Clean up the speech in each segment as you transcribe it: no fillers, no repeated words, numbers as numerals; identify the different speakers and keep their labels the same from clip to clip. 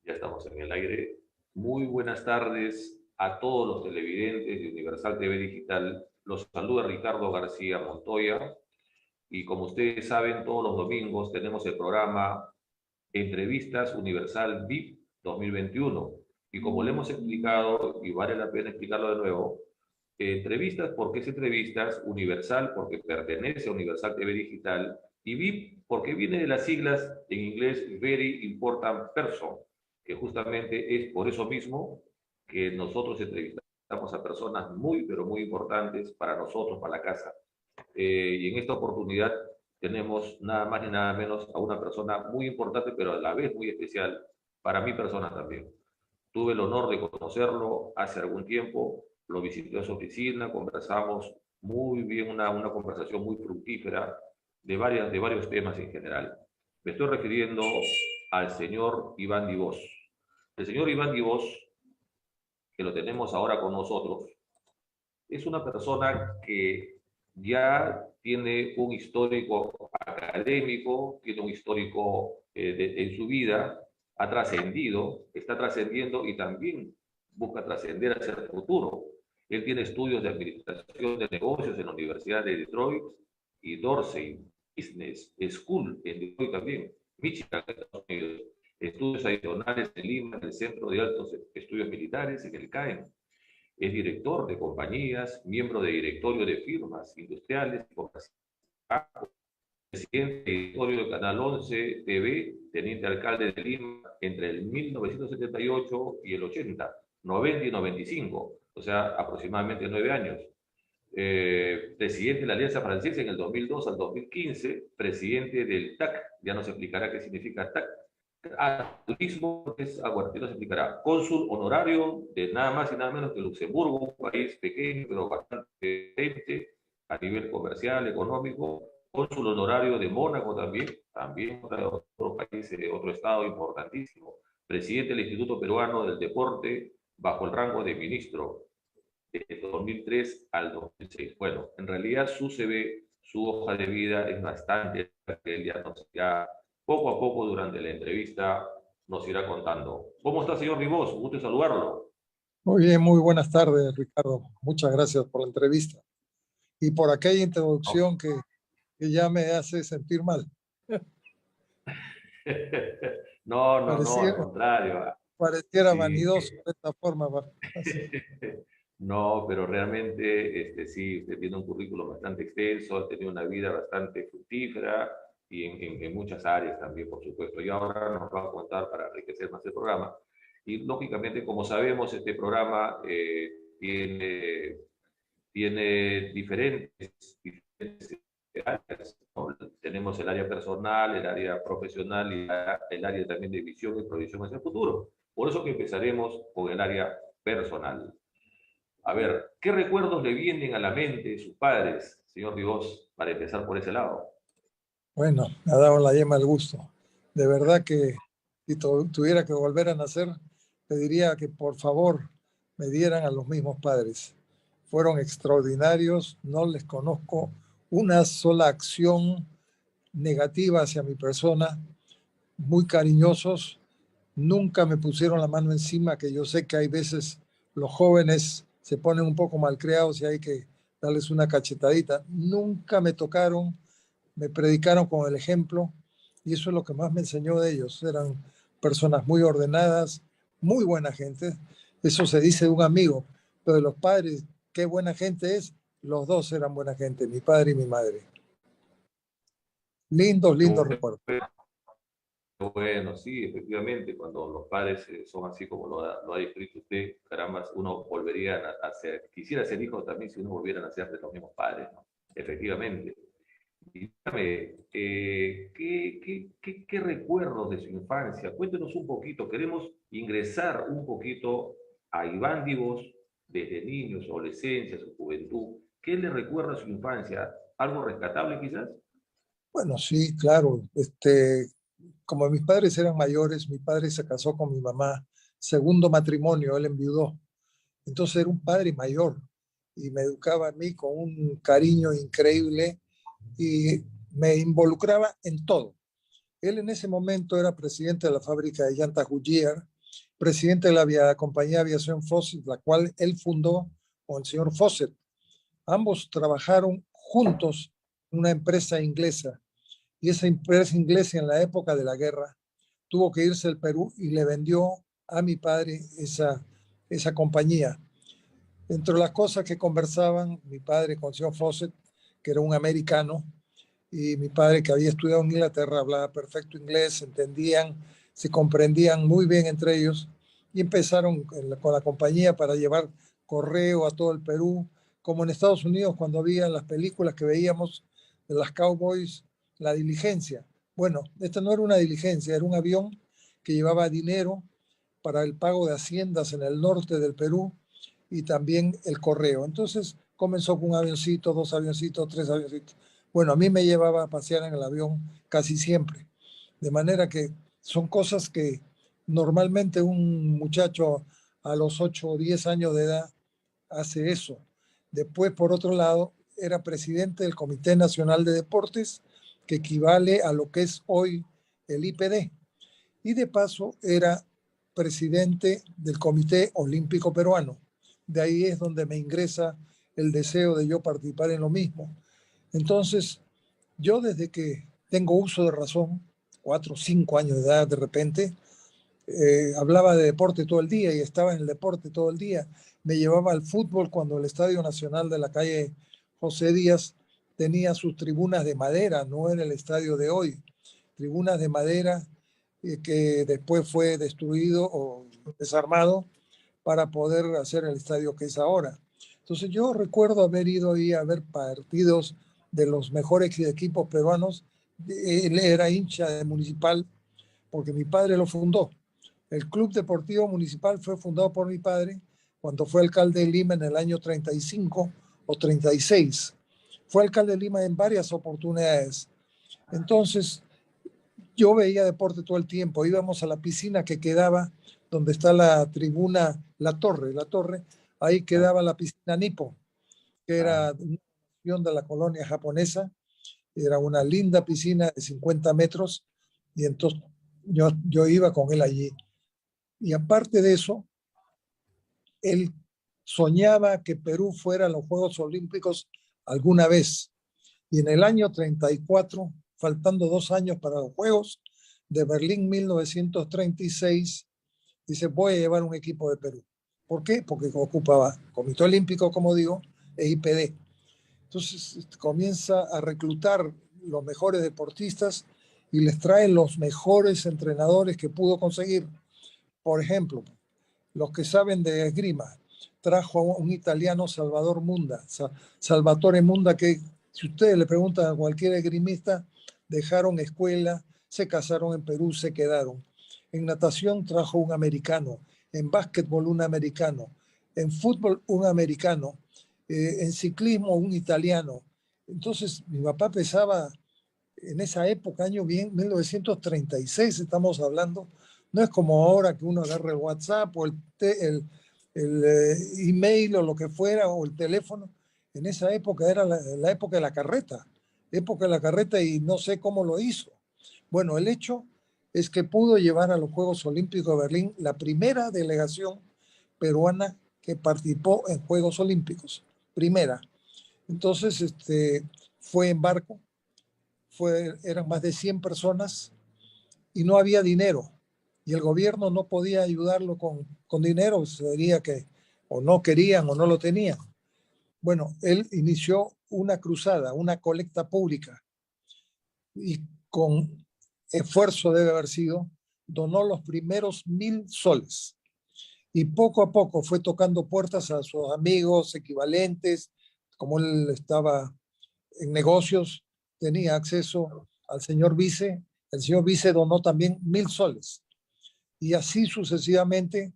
Speaker 1: Ya estamos en el aire. Muy buenas tardes a todos los televidentes de Universal TV Digital. Los saluda Ricardo García Montoya. Y como ustedes saben, todos los domingos tenemos el programa Entrevistas Universal VIP 2021. Y como le hemos explicado, y vale la pena explicarlo de nuevo, entrevistas porque es entrevistas, Universal porque pertenece a Universal TV Digital, y VIP porque viene de las siglas en inglés Very Important Person, que justamente es por eso mismo que nosotros entrevistamos a personas muy, pero muy importantes para nosotros, para la casa. Y en esta oportunidad tenemos nada más ni nada menos a una persona muy importante, pero a la vez muy especial para mi persona también. Tuve el honor de conocerlo hace algún tiempo, lo visité a su oficina, conversamos muy bien, una conversación muy fructífera de varios temas en general. Me estoy refiriendo al señor Iván Dibós. El señor Iván Dibós, que lo tenemos ahora con nosotros, es una persona que ya tiene un histórico académico, tiene un histórico en su vida, ha trascendido, está trascendiendo y también busca trascender hacia el futuro. Él tiene estudios de administración de negocios en la Universidad de Detroit y Dorsey Business School en Detroit también, Michigan, Estados Unidos. Estudios adicionales en Lima, en el Centro de Altos Estudios Militares, en el CAEM. Es director de compañías, miembro de directorio de firmas industriales, presidente de directorio del Canal 11 TV, teniente alcalde de Lima entre el 1978 y el 80, 90 y 95, o sea, aproximadamente 9 años. Presidente de la Alianza Francesa en el 2002 al 2015, presidente del TAC, ya nos explicará qué significa TAC, turismo es aguardiente, nos explicará. Cónsul honorario de nada más y nada menos que Luxemburgo, un país pequeño pero bastante potente a nivel comercial, económico. Cónsul honorario de Mónaco también otro país, otro estado importantísimo. Presidente del Instituto Peruano del Deporte bajo el rango de ministro de 2003 al 2006. Bueno, en realidad su CV, su hoja de vida es bastante, él ya poco a poco durante la entrevista nos irá contando. ¿Cómo está, señor Ribós? Un gusto saludarlo.
Speaker 2: Muy bien, muy buenas tardes, Ricardo. Muchas gracias por la entrevista y por aquella introducción que ya me hace sentir mal.
Speaker 1: No, al contrario.
Speaker 2: Pareciera
Speaker 1: Sí.
Speaker 2: vanidoso de esta forma.
Speaker 1: No, pero realmente sí, usted tiene un currículum bastante extenso, ha tenido una vida bastante fructífera y en muchas áreas también, por supuesto. Y ahora nos va a contar para enriquecer más el programa. Y lógicamente, como sabemos, este programa tiene diferentes áreas, ¿no? Tenemos el área personal, el área profesional y el área también de visión y proyección hacia el futuro. Por eso que empezaremos con el área personal. A ver, ¿qué recuerdos le vienen a la mente de sus padres, señor Ribós, para empezar por ese lado?
Speaker 2: Bueno, me ha dado la yema el gusto. De verdad que si tuviera que volver a nacer, pediría que por favor me dieran a los mismos padres. Fueron extraordinarios, no les conozco una sola acción negativa hacia mi persona, muy cariñosos, nunca me pusieron la mano encima, que yo sé que hay veces los jóvenes se ponen un poco malcriados y hay que darles una cachetadita. Nunca me tocaron, me predicaron con el ejemplo y eso es lo que más me enseñó de ellos. Eran personas muy ordenadas, muy buena gente. Eso se dice de un amigo, pero de los padres, qué buena gente es. Los dos eran buena gente, mi padre y mi madre. Lindos recuerdos.
Speaker 1: Bueno, sí, efectivamente, cuando los padres son así como lo ha descrito usted, caramba, uno volvería a ser, quisiera ser hijo también si uno volviera a ser de los mismos padres, ¿no? Efectivamente. Y dígame, ¿qué recuerdos de su infancia? Cuéntenos un poquito, queremos ingresar un poquito a Iván Dibós desde niño, su adolescencia, su juventud. ¿Qué le recuerda a su infancia? ¿Algo rescatable quizás?
Speaker 2: Bueno, sí, claro. Como mis padres eran mayores, mi padre se casó con mi mamá, segundo matrimonio, él enviudó. Entonces era un padre mayor y me educaba a mí con un cariño increíble y me involucraba en todo. Él en ese momento era presidente de la fábrica de llantas Goodyear presidente de la compañía de aviación Fawcett, la cual él fundó con el señor Fawcett. Ambos trabajaron juntos en una empresa inglesa, y esa empresa inglesa en la época de la guerra tuvo que irse al Perú y le vendió a mi padre esa compañía. Entre las cosas que conversaban mi padre con el señor Fawcett, que era un americano, y mi padre, que había estudiado en Inglaterra, hablaba perfecto inglés, se entendían, se comprendían muy bien entre ellos, y empezaron con la compañía para llevar correo a todo el Perú, como en Estados Unidos cuando había las películas que veíamos de las Cowboys, la diligencia. Bueno, esta no era una diligencia, era un avión que llevaba dinero para el pago de haciendas en el norte del Perú y también el correo. Entonces comenzó con un avioncito, dos avioncitos, tres avioncitos. Bueno, a mí me llevaba a pasear en el avión casi siempre. De manera que son cosas que normalmente un muchacho a los 8 o 10 años de edad hace eso. Después, por otro lado, era presidente del Comité Nacional de Deportes, que equivale a lo que es hoy el IPD. Y de paso era presidente del Comité Olímpico Peruano. De ahí es donde me ingresa el deseo de yo participar en lo mismo. Entonces, yo desde que tengo uso de razón, 4 o 5 años de edad de repente, hablaba de deporte todo el día y estaba en el deporte todo el día. Me llevaba al fútbol cuando el Estadio Nacional de la calle José Díaz tenía sus tribunas de madera, no era el estadio de hoy. Tribunas de madera que después fue destruido o desarmado para poder hacer el estadio que es ahora. Entonces yo recuerdo haber ido ahí a ver partidos de los mejores equipos peruanos. Él era hincha de Municipal porque mi padre lo fundó. El Club Deportivo Municipal fue fundado por mi padre cuando fue alcalde de Lima en el año 35 o 36. Fue alcalde de Lima en varias oportunidades. Entonces, yo veía deporte todo el tiempo. Íbamos a la piscina que quedaba donde está la tribuna, la torre. Ahí quedaba la piscina Nipo, que era una acción de la colonia japonesa. Era una linda piscina de 50 metros y entonces yo iba con él allí. Y aparte de eso, él soñaba que Perú fuera a los Juegos Olímpicos alguna vez. Y en el año 34, faltando 2 años para los Juegos de Berlín 1936, dice, voy a llevar un equipo de Perú. ¿Por qué? Porque ocupaba Comité Olímpico, como digo, e IPD. Entonces comienza a reclutar los mejores deportistas y les trae los mejores entrenadores que pudo conseguir. Por ejemplo, los que saben de esgrima, trajo a un italiano, Salvatore Munda, que si ustedes le preguntan a cualquier esgrimista, dejaron escuela, se casaron en Perú, se quedaron. En natación trajo un americano, en básquetbol un americano, en fútbol un americano, en ciclismo un italiano. Entonces mi papá pesaba en esa época, año bien, 1936 estamos hablando, no es como ahora que uno agarra el WhatsApp o el email o lo que fuera o el teléfono. En esa época era la época de la carreta y no sé cómo lo hizo. Bueno, el hecho es que pudo llevar a los Juegos Olímpicos de Berlín la primera delegación peruana que participó en Juegos Olímpicos, primera. Entonces, fue en barco, eran más de 100 personas y no había dinero. Y el gobierno no podía ayudarlo con dinero, se diría que o no querían o no lo tenían. Bueno, él inició una cruzada, una colecta pública y con esfuerzo debe haber sido, donó los primeros 1,000 soles. Y poco a poco fue tocando puertas a sus amigos equivalentes, como él estaba en negocios, tenía acceso al señor vice, el señor vice donó también 1,000 soles. Y así sucesivamente,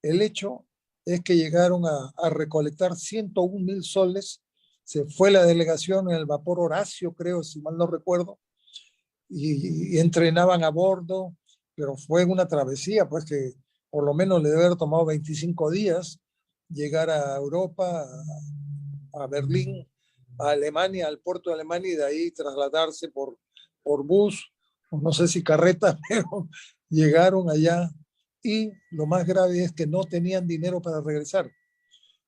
Speaker 2: el hecho es que llegaron a recolectar 101,000 soles, se fue la delegación en el vapor Horacio, creo, si mal no recuerdo, y entrenaban a bordo, pero fue una travesía, pues que por lo menos le debe haber tomado 25 días llegar a Europa, a Berlín, a Alemania, al puerto de Alemania y de ahí trasladarse por bus, no sé si carreta, pero llegaron allá y lo más grave es que no tenían dinero para regresar.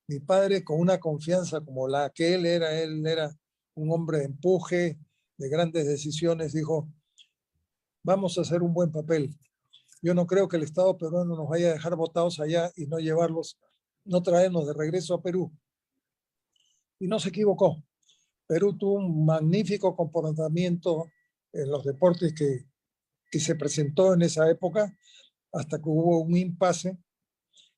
Speaker 2: Mi padre, con una confianza como la que él era un hombre de empuje, de grandes decisiones, dijo, vamos a hacer un buen papel. Yo no creo que el Estado peruano nos vaya a dejar botados allá y no llevarlos, no traernos de regreso a Perú. Y no se equivocó. Perú tuvo un magnífico comportamiento en los deportes que se presentó en esa época, hasta que hubo un impasse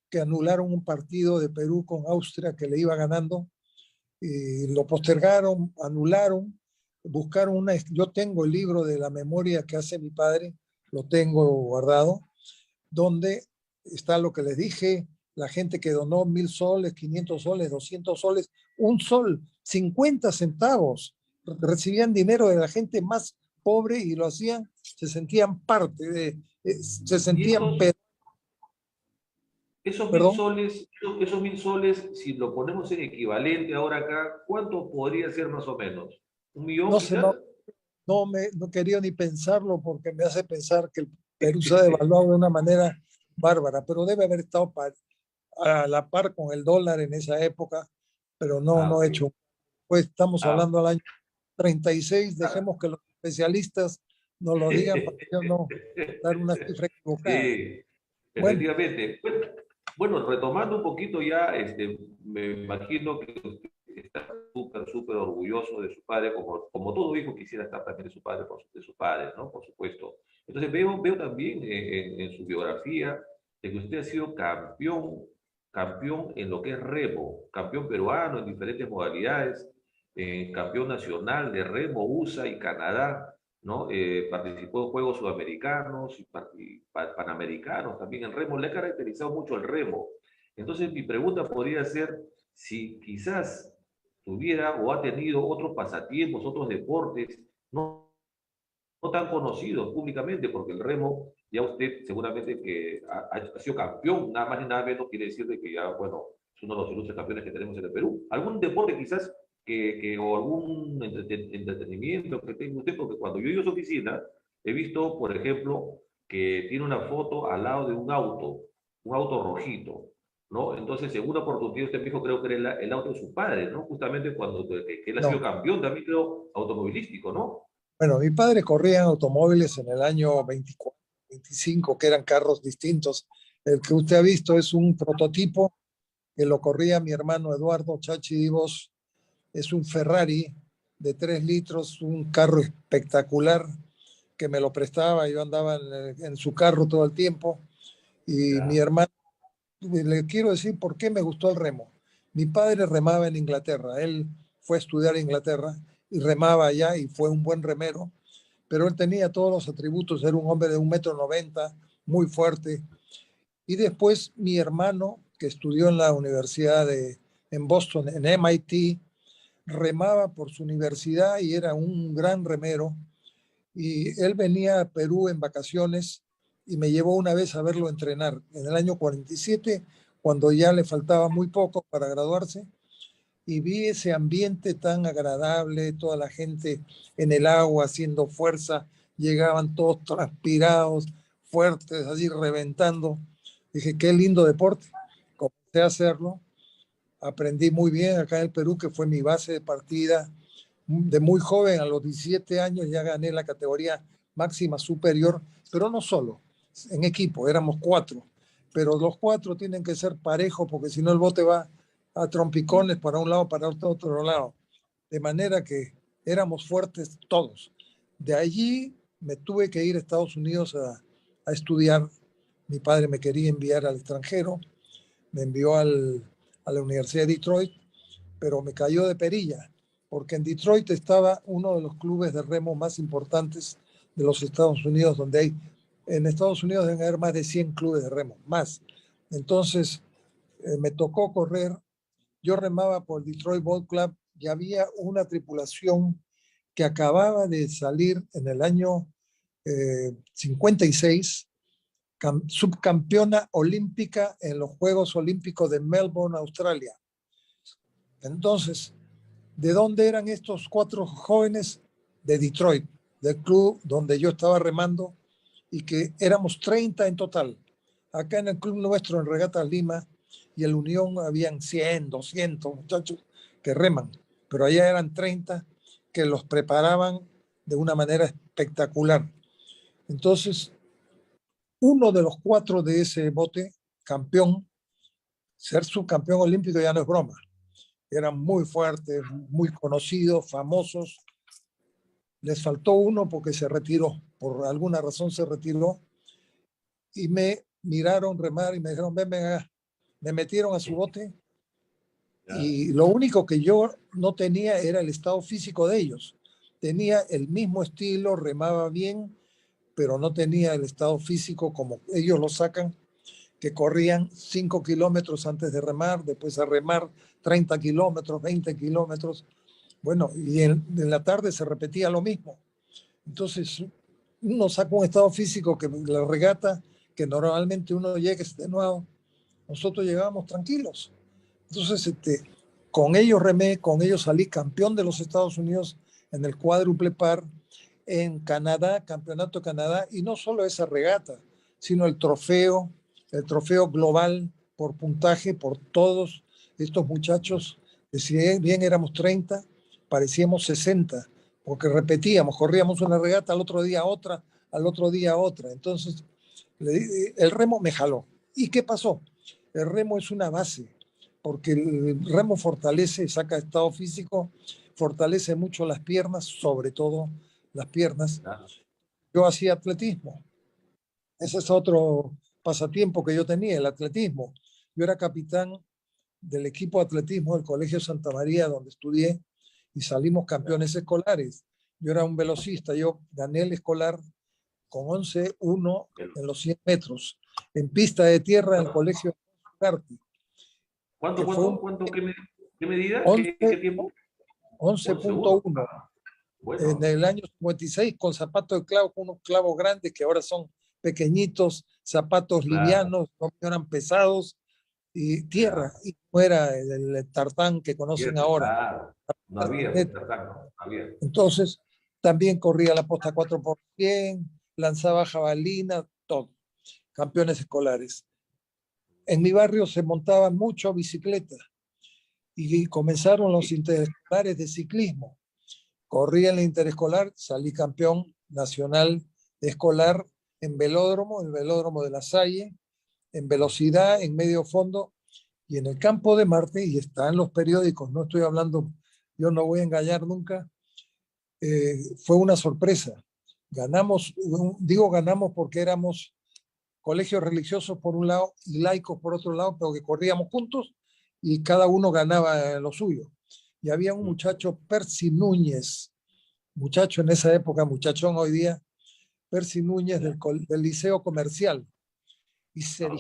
Speaker 2: que anularon un partido de Perú con Austria que le iba ganando y lo postergaron, anularon, buscaron una... Yo tengo el libro de la memoria que hace mi padre, lo tengo guardado, donde está lo que les dije, la gente que donó 1.000 soles, 500 soles, 200 soles, un sol, 50 centavos, recibían dinero de la gente más pobre y lo hacían, se sentían parte de, se
Speaker 1: Y
Speaker 2: sentían,
Speaker 1: esos mil
Speaker 2: perdón,
Speaker 1: soles, esos 1.000 soles, si lo ponemos en equivalente ahora acá, ¿cuánto podría ser más o menos? ¿Un millón
Speaker 2: no se
Speaker 1: quizás?
Speaker 2: me no quería ni pensarlo porque me hace pensar que el Perú se ha devaluado de una manera bárbara, pero debe haber estado a la par con el dólar en esa época, pero
Speaker 1: Ah,
Speaker 2: no he
Speaker 1: ok.
Speaker 2: hecho. Pues estamos
Speaker 1: Ah,
Speaker 2: hablando del año 36,
Speaker 1: ah.
Speaker 2: dejemos que los especialistas nos lo digan para yo no dar una cifra equivocada.
Speaker 1: Sí,
Speaker 2: Bueno,
Speaker 1: efectivamente. Bueno, retomando un poquito ya, me imagino que usted está súper, súper orgulloso de su padre, como todo hijo quisiera estar también de su padre, de sus padres, ¿no? Por supuesto. Entonces veo también en su biografía de que usted ha sido campeón en lo que es remo, campeón peruano en diferentes modalidades, campeón nacional de remo, USA y Canadá. ¿No? Participó en Juegos Sudamericanos y Panamericanos también en remo. Le ha caracterizado mucho el remo. Entonces mi pregunta podría ser si quizás tuviera o ha tenido otros pasatiempos, otros deportes no tan conocidos públicamente, porque el remo, ya usted seguramente que ha sido campeón, nada más y nada menos quiere decir de que ya, bueno, es uno de los ilustres campeones que tenemos en el Perú. ¿Algún deporte quizás o algún entretenimiento que tenga usted? Porque cuando yo he ido a su oficina, he visto, por ejemplo, que tiene una foto al lado de un auto rojito, ¿no? Entonces, en una oportunidad usted me dijo, creo que era el auto de su padre, ¿no? Justamente cuando que él ha sido
Speaker 2: no.
Speaker 1: campeón también, creo, automovilístico, ¿no?
Speaker 2: Bueno, mi padre corría en automóviles en el año 24, 25, que eran carros distintos. El que usted ha visto es un prototipo que lo corría mi hermano Eduardo Chachi Divos. Es un Ferrari de 3 litros, un carro espectacular que me lo prestaba. Yo andaba en su carro todo el tiempo. Y mi
Speaker 1: Ya.
Speaker 2: hermano, le quiero decir por qué me gustó el remo. Mi padre remaba en Inglaterra. Él fue a estudiar a Inglaterra y remaba allá y fue un buen remero, pero él tenía todos los atributos. Era un hombre de 1,90 m, muy fuerte. Y después mi hermano, que estudió en la universidad en Boston, en MIT, remaba por su universidad y era un gran remero. Y él venía a Perú en vacaciones y me llevó una vez a verlo entrenar en el año 47, cuando ya le faltaba muy poco para graduarse, y vi ese ambiente tan agradable, toda la gente en el agua haciendo fuerza, llegaban todos transpirados, fuertes, así reventando. Dije, qué lindo deporte. Comencé a hacerlo, aprendí muy bien acá en el Perú, que fue mi base de partida. De muy joven, a los 17 años, ya gané la categoría máxima superior, pero no solo, en equipo, éramos 4. Pero los 4 tienen que ser parejos, porque si no el bote va a trompicones para un lado, para otro lado. De manera que éramos fuertes todos. De allí me tuve que ir a Estados Unidos a estudiar. Mi padre me quería enviar al extranjero, me envió a la Universidad de Detroit, pero me cayó de perilla, porque en Detroit estaba uno de los clubes de remo más importantes de los Estados Unidos, donde en Estados Unidos deben haber más de 100 clubes de remo, más. Entonces, me tocó correr. Yo remaba por el Detroit Boat Club y había una tripulación que acababa de salir en el año 56, subcampeona olímpica en los Juegos Olímpicos de Melbourne, Australia. Entonces, ¿de dónde eran estos 4 jóvenes? De Detroit, del club donde yo estaba remando, y que éramos 30 en total. Acá en el club nuestro, en Regatas Lima y el Unión, habían 100, 200 muchachos que reman, pero allá eran 30 que los preparaban de una manera espectacular. Entonces, uno de los 4 de ese bote, campeón, ser subcampeón olímpico ya no es broma. Eran muy fuertes, muy conocidos, famosos. Les faltó uno porque se retiró, por alguna razón se retiró, y me miraron remar y me dijeron, ven, ven acá. Me metieron a su bote y lo único que yo no tenía era el estado físico de ellos. Tenía el mismo estilo, remaba bien, pero no tenía el estado físico como ellos lo sacan, que corrían 5 kilómetros antes de remar, después a remar 30 kilómetros, 20 kilómetros. Bueno, y en la tarde se repetía lo mismo. Entonces, uno saca un estado físico que la regata, que normalmente uno llega extenuado, nosotros llegábamos tranquilos. Entonces, con ellos remé, con ellos salí campeón de los Estados Unidos en el cuádruple par, en Canadá, campeonato de Canadá, y no solo esa regata, sino el trofeo global por puntaje, por todos estos muchachos, que si bien éramos 30, parecíamos 60, porque repetíamos, corríamos una regata, al otro día otra, al otro día otra. Entonces, el remo me jaló. ¿Y qué pasó? El remo es una base, porque el remo fortalece, saca estado físico, fortalece mucho las piernas, sobre todo las piernas. Yo hacía atletismo. Ese es otro pasatiempo que yo tenía, el atletismo. Yo era capitán del equipo de atletismo del Colegio Santa María, donde estudié, y salimos campeones escolares. Yo era un velocista, yo gané el escolar con 11-1 en los 100 metros, en pista de tierra en el Colegio Carti,
Speaker 1: ¿Cuánto,
Speaker 2: que fue
Speaker 1: cuánto,
Speaker 2: un
Speaker 1: cuánto, qué medida?
Speaker 2: 11,
Speaker 1: ¿Qué tiempo? 11-1.
Speaker 2: 11.1 en
Speaker 1: Bueno,
Speaker 2: el año 56 con zapatos de clavo, con unos clavos grandes que ahora son pequeñitos, zapatos
Speaker 1: claro,
Speaker 2: livianos, no eran pesados, y tierra,
Speaker 1: ya.
Speaker 2: y no era el tartán que conocen
Speaker 1: Cierto,
Speaker 2: ahora.
Speaker 1: claro. No había, pues, cercano, no había.
Speaker 2: Entonces, también corría la posta 4x100, lanzaba jabalina, todo. Campeones escolares. En mi barrio se montaba mucho bicicleta y comenzaron los interescolares de ciclismo. Corrí en la interescolar, salí campeón nacional escolar en velódromo, el velódromo de La Salle, en velocidad, en medio fondo y en el campo de Marte, y está en los periódicos, no estoy hablando, yo no voy a engañar nunca, fue una sorpresa. Ganamos, digo ganamos porque éramos colegios religiosos por un lado y laicos por otro lado, pero que corríamos juntos y cada uno ganaba lo suyo. Y había un muchacho, Percy Núñez, muchacho en esa época, muchachón hoy día, Percy Núñez del Liceo Comercial, y
Speaker 1: Ok.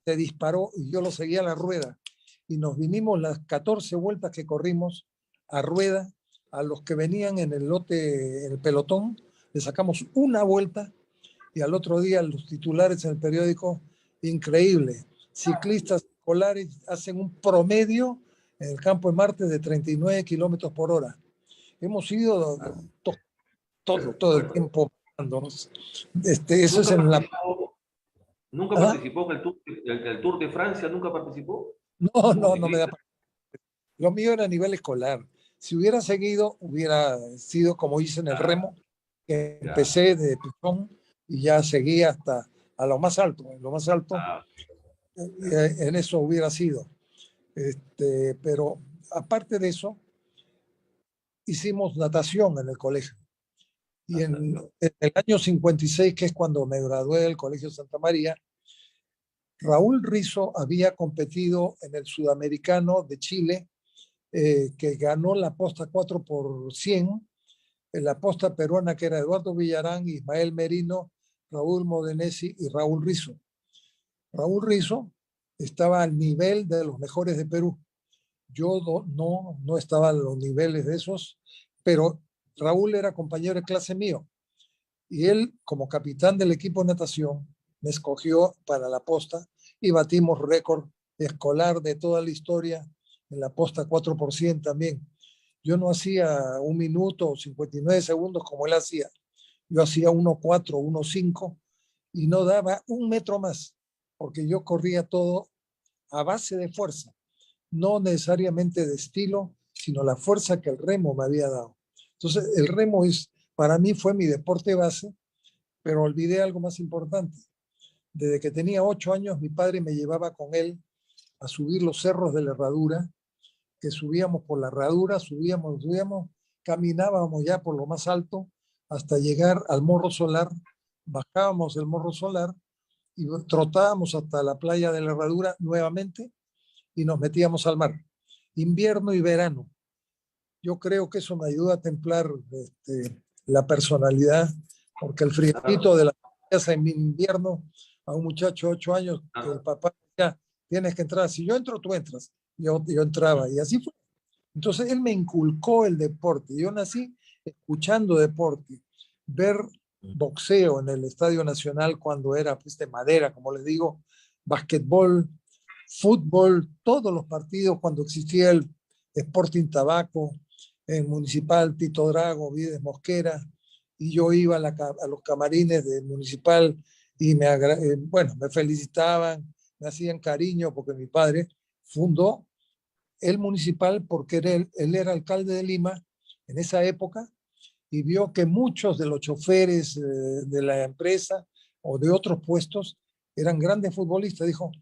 Speaker 2: se disparó y yo lo seguía a la rueda. Y nos vinimos las 14 vueltas que corrimos a rueda, a los que venían en el lote, en el pelotón, le sacamos una vuelta y al otro día los titulares en el periódico, increíble, ciclistas escolares hacen un promedio en el campo de Marte de 39 kilómetros por hora. Hemos ido todo el
Speaker 1: Bueno,
Speaker 2: tiempo. Eso es
Speaker 1: ¿nunca
Speaker 2: en la...
Speaker 1: participó, nunca
Speaker 2: ¿Ah?
Speaker 1: participó en el Tour de Francia? ¿Nunca participó
Speaker 2: No,
Speaker 1: como
Speaker 2: no me da.
Speaker 1: ciclista?
Speaker 2: Lo mío era a nivel escolar. Si hubiera seguido, hubiera sido como hice en el
Speaker 1: Ah,
Speaker 2: remo, que
Speaker 1: ya.
Speaker 2: empecé de pitón y ya seguí hasta a lo más alto. En lo más alto,
Speaker 1: Ah, ya.
Speaker 2: en eso hubiera sido. Pero aparte de eso, hicimos natación en el colegio. Y
Speaker 1: Natación.
Speaker 2: en el año 56, que es cuando me gradué del Colegio Santa María, Raúl Rizo había competido en el Sudamericano de Chile, que ganó la posta 4x100, en la posta peruana, que era Eduardo Villarán, Ismael Merino, Raúl Modenesi y Raúl Rizo. Raúl Rizo estaba al nivel de los mejores de Perú. Yo no estaba a los niveles de esos, pero Raúl era compañero de clase mío y él, como capitán del equipo de natación, me escogió para la posta y batimos récord escolar de toda la historia en la posta 4x100 también. Yo no hacía 1 minuto o 59 segundos como él hacía. Yo hacía 1.4, 1.5 y no daba un metro más. porque yo corría todo a base de fuerza, no necesariamente de estilo, sino la fuerza que el remo me había dado. Entonces, el remo para mí fue mi deporte base, pero olvidé algo más importante. Desde que tenía 8 años, mi padre me llevaba con él a subir los cerros de la Herradura, que subíamos por la Herradura, subíamos, caminábamos ya por lo más alto hasta llegar al Morro Solar, bajábamos el Morro Solar y trotábamos hasta la playa de la Herradura nuevamente y nos metíamos al mar, invierno y verano. Yo creo que eso me ayuda a templar la personalidad, porque el
Speaker 1: Claro,
Speaker 2: frío de la casa en invierno a un muchacho de 8 años, que el
Speaker 1: claro.
Speaker 2: papá ya tienes que entrar, si yo entro, tú entras. Yo entraba y así fue. Entonces él me inculcó el deporte. Yo nací escuchando deporte, ver boxeo en el Estadio Nacional cuando era pues, de madera, como les digo, basquetbol, fútbol, todos los partidos cuando existía el Sporting Tabaco, el Municipal Tito Drago, Vides Mosquera, y yo iba a los camarines del Municipal y bueno, me felicitaban, me hacían cariño porque mi padre fundó el Municipal porque él era alcalde de Lima en esa época y vio que muchos de los choferes de la empresa o de otros puestos eran grandes futbolistas. Dijo,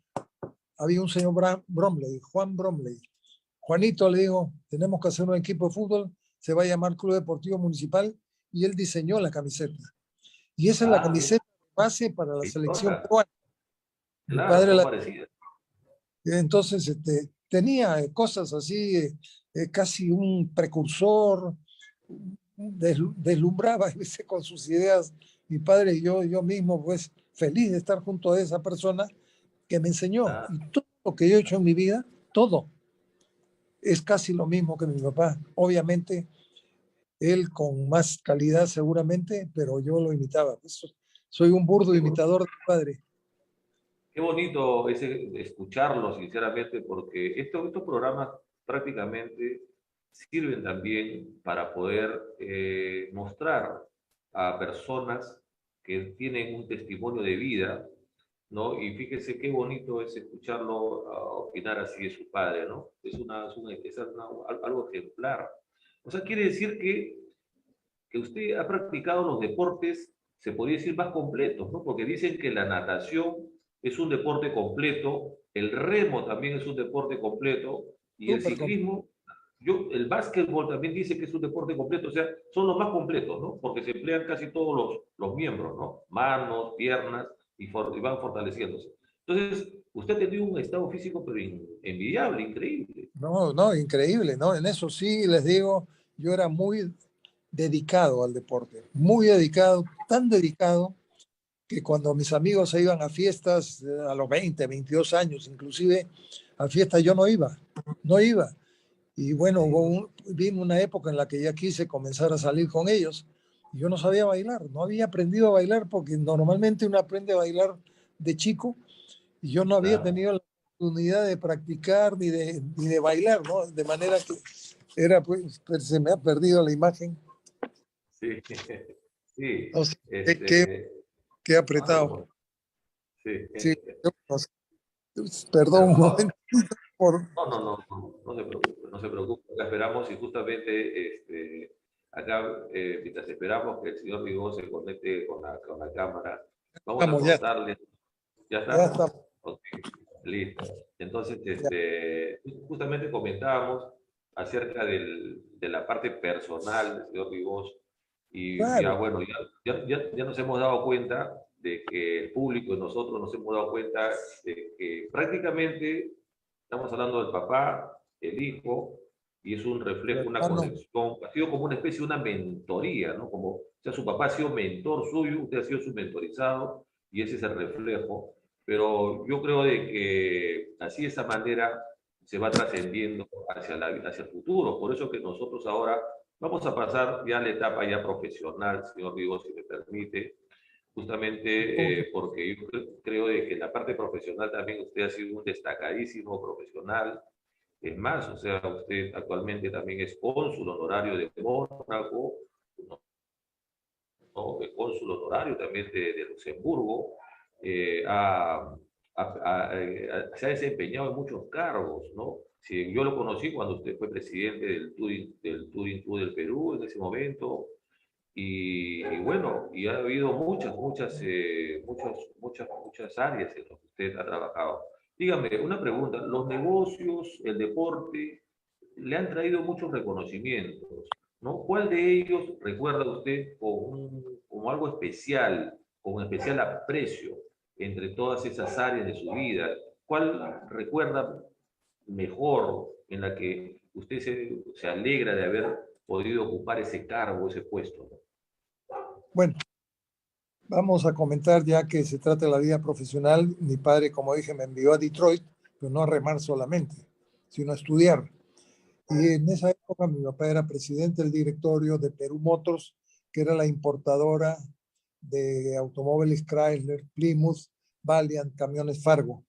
Speaker 2: había un señor Bromley, Juan Bromley. Juanito le dijo, tenemos que hacer un equipo de fútbol, se va a llamar Club Deportivo Municipal, y él diseñó la camiseta. Y esa es la
Speaker 1: Ah,
Speaker 2: camiseta base para la
Speaker 1: qué
Speaker 2: selección
Speaker 1: historia.
Speaker 2: peruana. Mi
Speaker 1: Claro,
Speaker 2: padre
Speaker 1: son
Speaker 2: la...
Speaker 1: parecidas.
Speaker 2: Entonces, tenía cosas así, casi un precursor, deslumbraba ¿viste? Con sus ideas. Mi padre y yo mismo, pues, feliz de estar junto a esa persona que me enseñó.
Speaker 1: Ah,
Speaker 2: Y todo lo que yo he hecho en mi vida, todo, es casi lo mismo que mi papá. Obviamente, él con más calidad seguramente, pero yo lo imitaba. Soy un burdo
Speaker 1: qué,
Speaker 2: imitador de mi padre.
Speaker 1: qué bonito escucharlo, sinceramente, porque estos programas prácticamente sirven también para poder mostrar a personas que tienen un testimonio de vida, ¿no? Y fíjese qué bonito es escucharlo opinar así de su padre, ¿no? Algo ejemplar. O sea, quiere decir que usted ha practicado los deportes, se podría decir, más completos, ¿no? Porque dicen que la natación es un deporte completo, el remo también es un deporte completo, y el
Speaker 2: Súper
Speaker 1: ciclismo, el básquetbol también dice que es un deporte completo, o sea, son los más completos, ¿no? Porque se emplean casi todos los miembros, ¿no? Manos, piernas, y van fortaleciéndose. Entonces, usted ha tenido un estado físico, pero envidiable, increíble.
Speaker 2: No, no, increíble, ¿no? En eso sí les digo, yo era muy dedicado al deporte, muy dedicado, tan dedicado que cuando mis amigos se iban a fiestas a los 20, 22 años, inclusive a fiestas yo no iba, no iba. Y bueno, vino una época en la que ya quise comenzar a salir con ellos. Y yo no sabía bailar, no había aprendido a bailar porque normalmente uno aprende a bailar de chico y yo no había
Speaker 1: Claro.
Speaker 2: tenido la oportunidad de practicar ni de bailar, ¿no? De manera que pues, se me ha perdido la imagen.
Speaker 1: Sí, sí,
Speaker 2: No sé, qué
Speaker 1: no se
Speaker 2: apretado.
Speaker 1: preocupe. Sí.
Speaker 2: Sí, no sé, perdón
Speaker 1: Pero
Speaker 2: un momento por...
Speaker 1: no se preocupe, no se preocupe. Acá esperamos y justamente acá, mientras esperamos que el señor Rigo se conecte con la cámara, vamos a
Speaker 2: Estamos,
Speaker 1: contarle. ¿Ya
Speaker 2: ya
Speaker 1: está?
Speaker 2: estamos.
Speaker 1: Ok, listo. Entonces,
Speaker 2: Ya.
Speaker 1: justamente comentábamos acerca de la parte personal del señor Ribós y ya,
Speaker 2: Claro,
Speaker 1: bueno, ya nos hemos dado cuenta de que el público y nosotros nos hemos dado cuenta de que prácticamente estamos hablando del papá, el hijo, y es un
Speaker 2: el
Speaker 1: reflejo, una
Speaker 2: hermano,
Speaker 1: conexión, ha sido como una especie de una mentoría, ¿no? Como, o sea, su papá ha sido mentor suyo, usted ha sido su mentorizado, y ese es el reflejo. Pero yo creo de que así de esa manera se va trascendiendo hacia el futuro. Por eso que nosotros ahora vamos a pasar ya a la etapa ya profesional, señor Vigo, si me permite, justamente porque yo creo de que en la parte profesional también usted ha sido un destacadísimo profesional. Es más, o sea, usted actualmente también es cónsul honorario de Mónaco, ¿no? Cónsul honorario también de Luxemburgo. Ha se ha desempeñado en muchos cargos, ¿no? Sí, yo lo conocí cuando usted fue presidente del Touring Club del Perú en ese momento, y bueno, y ha habido muchas áreas en las que usted ha trabajado. Dígame, una pregunta, los negocios, el deporte, le han traído muchos reconocimientos, ¿no? ¿Cuál de ellos recuerda usted como algo especial, con especial aprecio entre todas esas áreas de su vida? ¿Cuál recuerda mejor en la que usted se alegra de haber podido ocupar ese cargo, ese puesto, ¿no?
Speaker 2: Bueno, vamos a comentar ya que se trata de la vida profesional. Mi padre, como dije, me envió a Detroit, pero no a remar solamente, sino a estudiar. Y en esa época mi papá era presidente del directorio de Perú Motors, que era la importadora de automóviles Chrysler, Plymouth, Valiant, camiones Fargo.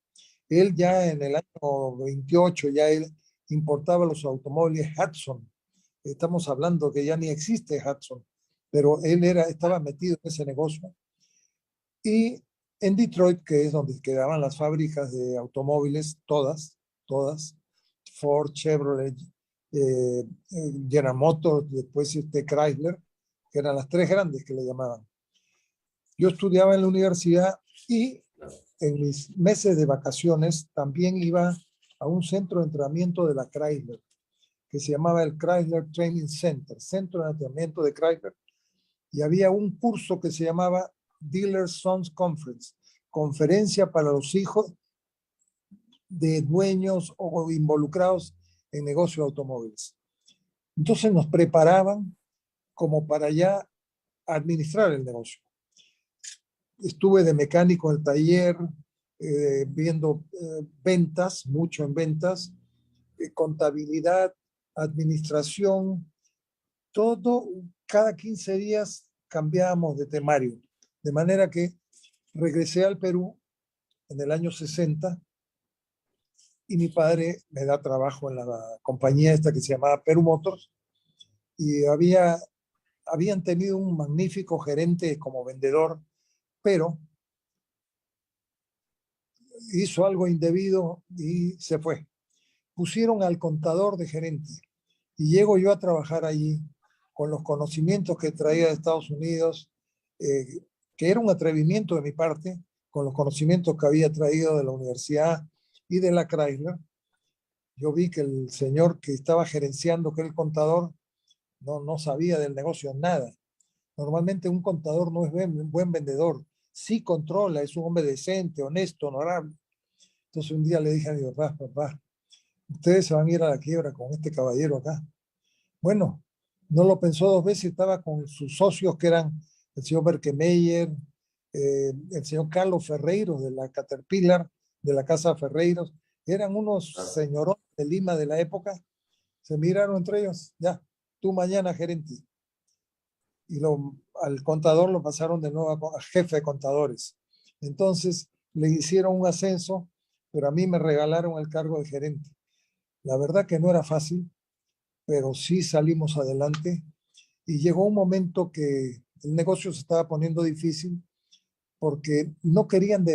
Speaker 2: Él ya en el año 28, ya él importaba los automóviles Hudson. Estamos hablando que ya ni existe Hudson, pero él estaba metido en ese negocio. Y en Detroit, que es donde quedaban las fábricas de automóviles, todas, Ford, Chevrolet, General Motors, después Chrysler, que eran las tres grandes que le llamaban. Yo estudiaba en la universidad y en mis meses de vacaciones también iba a un centro de entrenamiento de la Chrysler, que se llamaba el Chrysler Training Center, Centro de Entrenamiento de Chrysler, y había un curso que se llamaba Dealer Sons Conference, conferencia para los hijos de dueños o involucrados en negocio de automóviles. Entonces nos preparaban como para ya administrar el negocio. Estuve de mecánico en el taller, viendo ventas, mucho en ventas, contabilidad, administración, todo, cada 15 días cambiábamos de temario. De manera que regresé al Perú en el año 60 y mi padre me da trabajo en la compañía esta que se llamaba Perú Motors y habían tenido un magnífico gerente como vendedor, pero hizo algo indebido y se fue. Pusieron al contador de gerente y llego yo a trabajar allí con los conocimientos que traía de Estados Unidos, que era un atrevimiento de mi parte, con los conocimientos que había traído de la universidad y de la Chrysler. Yo vi que el señor que estaba gerenciando, que era el contador, no sabía del negocio nada. Normalmente un contador no es buen vendedor, sí controla, es un hombre decente, honesto, honorable. Entonces un día le dije a mi papá, ustedes se van a ir a la quiebra con este caballero acá. Bueno, no lo pensó dos veces, estaba con sus socios que eran el señor Berkemeyer, el señor Carlos Ferreiros de la Caterpillar, de la Casa Ferreiros, eran unos señorones de Lima de la época, se miraron entre ellos, ya, tú mañana gerente. Y al contador lo pasaron de nuevo a jefe de contadores. Entonces le hicieron un ascenso, pero a mí me regalaron el cargo de gerente. La verdad que no era fácil, pero sí salimos adelante y llegó un momento que el negocio se estaba poniendo difícil porque no querían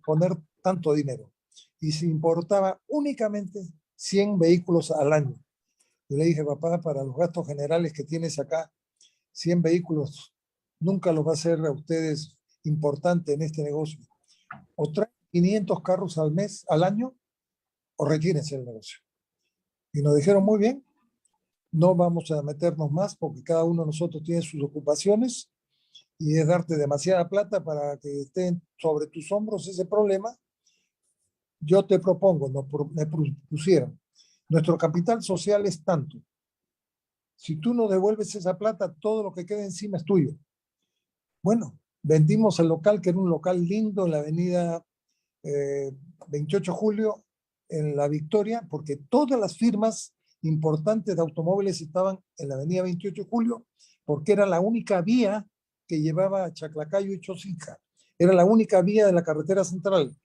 Speaker 2: poner tanto dinero y se importaba únicamente 100 vehículos al año. Y le dije, papá, para los gastos generales que tienes acá, 100 vehículos nunca los va a hacer a ustedes importante en este negocio. O traen 500 carros al año, o retírense del negocio. Y nos dijeron, muy bien, no vamos a meternos más porque cada uno de nosotros tiene sus ocupaciones y es darte demasiada plata para que estén sobre tus hombros ese problema. Yo te propongo, me propusieron, nuestro capital social es tanto. Si tú no devuelves esa plata, todo lo que queda encima es tuyo. Bueno, vendimos el local, que era un local lindo en la avenida 28 de Julio, en La Victoria, porque todas las firmas importantes de automóviles estaban en la avenida 28 de Julio, porque era la única vía que llevaba a Chaclacayo y Chosica. Era la única vía de la carretera central.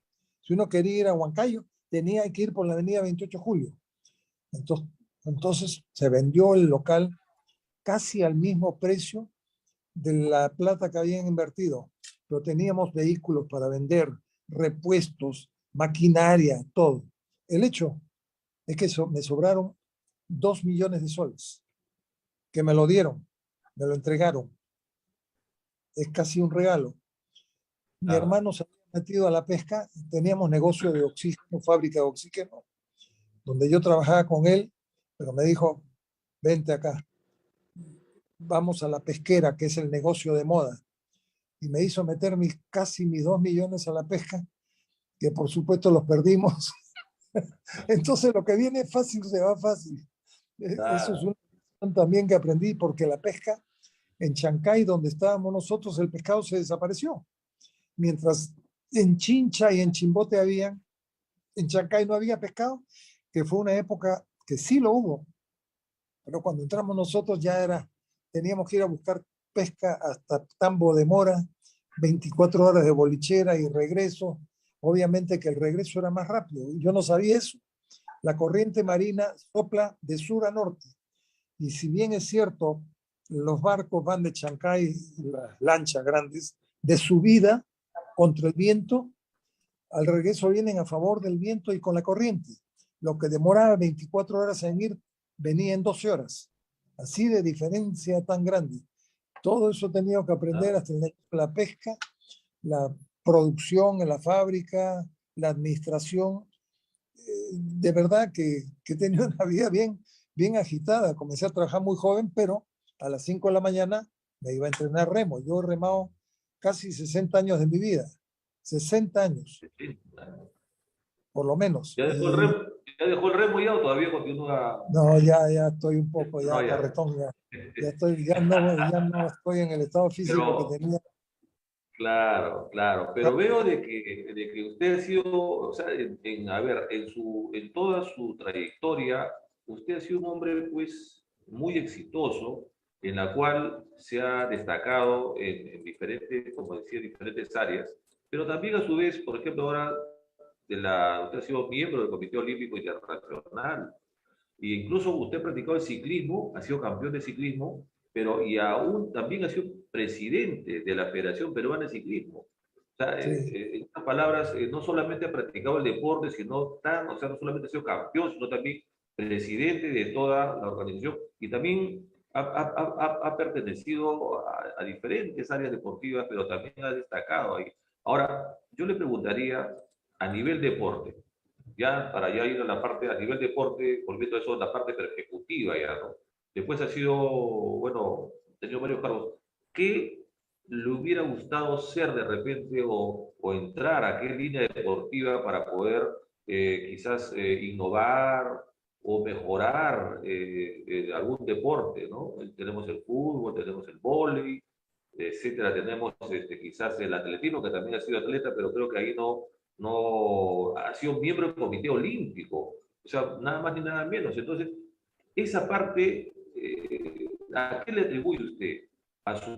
Speaker 2: Si uno quería ir a Huancayo, tenía que ir por la avenida 28 de Julio. Entonces se vendió el local casi al mismo precio de la plata que habían invertido, pero teníamos vehículos para vender, repuestos, maquinaria, todo. El hecho es que me sobraron 2 millones de soles, que me lo dieron, me lo entregaron. Es casi un regalo. Mi
Speaker 1: Claro.
Speaker 2: hermano se había metido a la pesca, teníamos negocio de oxígeno, fábrica de oxígeno, donde yo trabajaba con él, pero me dijo, vente acá, vamos a la pesquera, que es el negocio de moda. Y me hizo meter casi mis 2 millones a la pesca, que por supuesto los perdimos. Entonces lo que viene fácil se va fácil. Eso es
Speaker 1: Claro.
Speaker 2: una lección también que aprendí, porque la pesca en Chancay, donde estábamos nosotros, el pescado se desapareció. Mientras en Chincha y en Chimbote habían, en Chancay no había pescado, que fue una época que sí lo hubo, pero cuando entramos nosotros ya teníamos que ir a buscar pesca hasta Tambo de Mora, 24 horas de bolichera y regreso. Obviamente que el regreso era más rápido. Yo no sabía eso. La corriente marina sopla de sur a norte. Y si bien es cierto, los barcos van de Chancay, las lanchas grandes, de subida contra el viento, al regreso vienen a favor del viento y con la corriente. Lo que demoraba 24 horas en ir, venía en 12 horas. Así de diferencia tan grande. Todo eso he tenido que aprender,
Speaker 1: Claro.
Speaker 2: hasta la pesca, la producción en la fábrica, la administración. De verdad que he tenido una vida bien agitada. Comencé a trabajar muy joven, pero a las 5 de la mañana me iba a entrenar remo. Yo he remado casi 60 años de mi vida. 60 años,
Speaker 1: Sí.
Speaker 2: por lo menos.
Speaker 1: ¿Ya dejó el remo, ya dejó el remo ya o todavía continúa?
Speaker 2: No, ya estoy un poco
Speaker 1: No,
Speaker 2: ya
Speaker 1: ya.
Speaker 2: carretón, ya no estoy en el estado físico que
Speaker 1: Pero,
Speaker 2: tenía.
Speaker 1: claro, claro. Pero veo de que usted ha sido, o sea, a ver, en toda su trayectoria, usted ha sido un hombre, pues, muy exitoso, en la cual se ha destacado en diferentes, como decía, diferentes áreas, pero también a su vez, por ejemplo, ahora usted ha sido miembro del Comité Olímpico Internacional. E incluso usted ha practicado el ciclismo, ha sido campeón de ciclismo, pero y aún también ha sido presidente de la Federación Peruana de Ciclismo. O sea,
Speaker 2: Sí,
Speaker 1: en otras palabras, no solamente ha practicado el deporte, o sea, no solamente ha sido campeón, sino también presidente de toda la organización y también ha pertenecido a diferentes áreas deportivas, pero también ha destacado ahí. Ahora, yo le preguntaría a nivel deporte, ya para ya ir a la parte, a nivel deporte, volviendo a eso, la parte persecutiva ya, ¿no? Después ha sido, bueno, ha tenido varios cargos. ¿Qué le hubiera gustado ser de repente o entrar a qué línea deportiva para poder quizás innovar o mejorar algún deporte, ¿no? Tenemos el fútbol, tenemos el vóley, etcétera. Tenemos quizás el atletismo, que también ha sido atleta, pero creo que ahí no ha sido miembro del Comité Olímpico, o sea, nada más ni nada menos. Entonces, esa parte, ¿a qué le atribuye usted?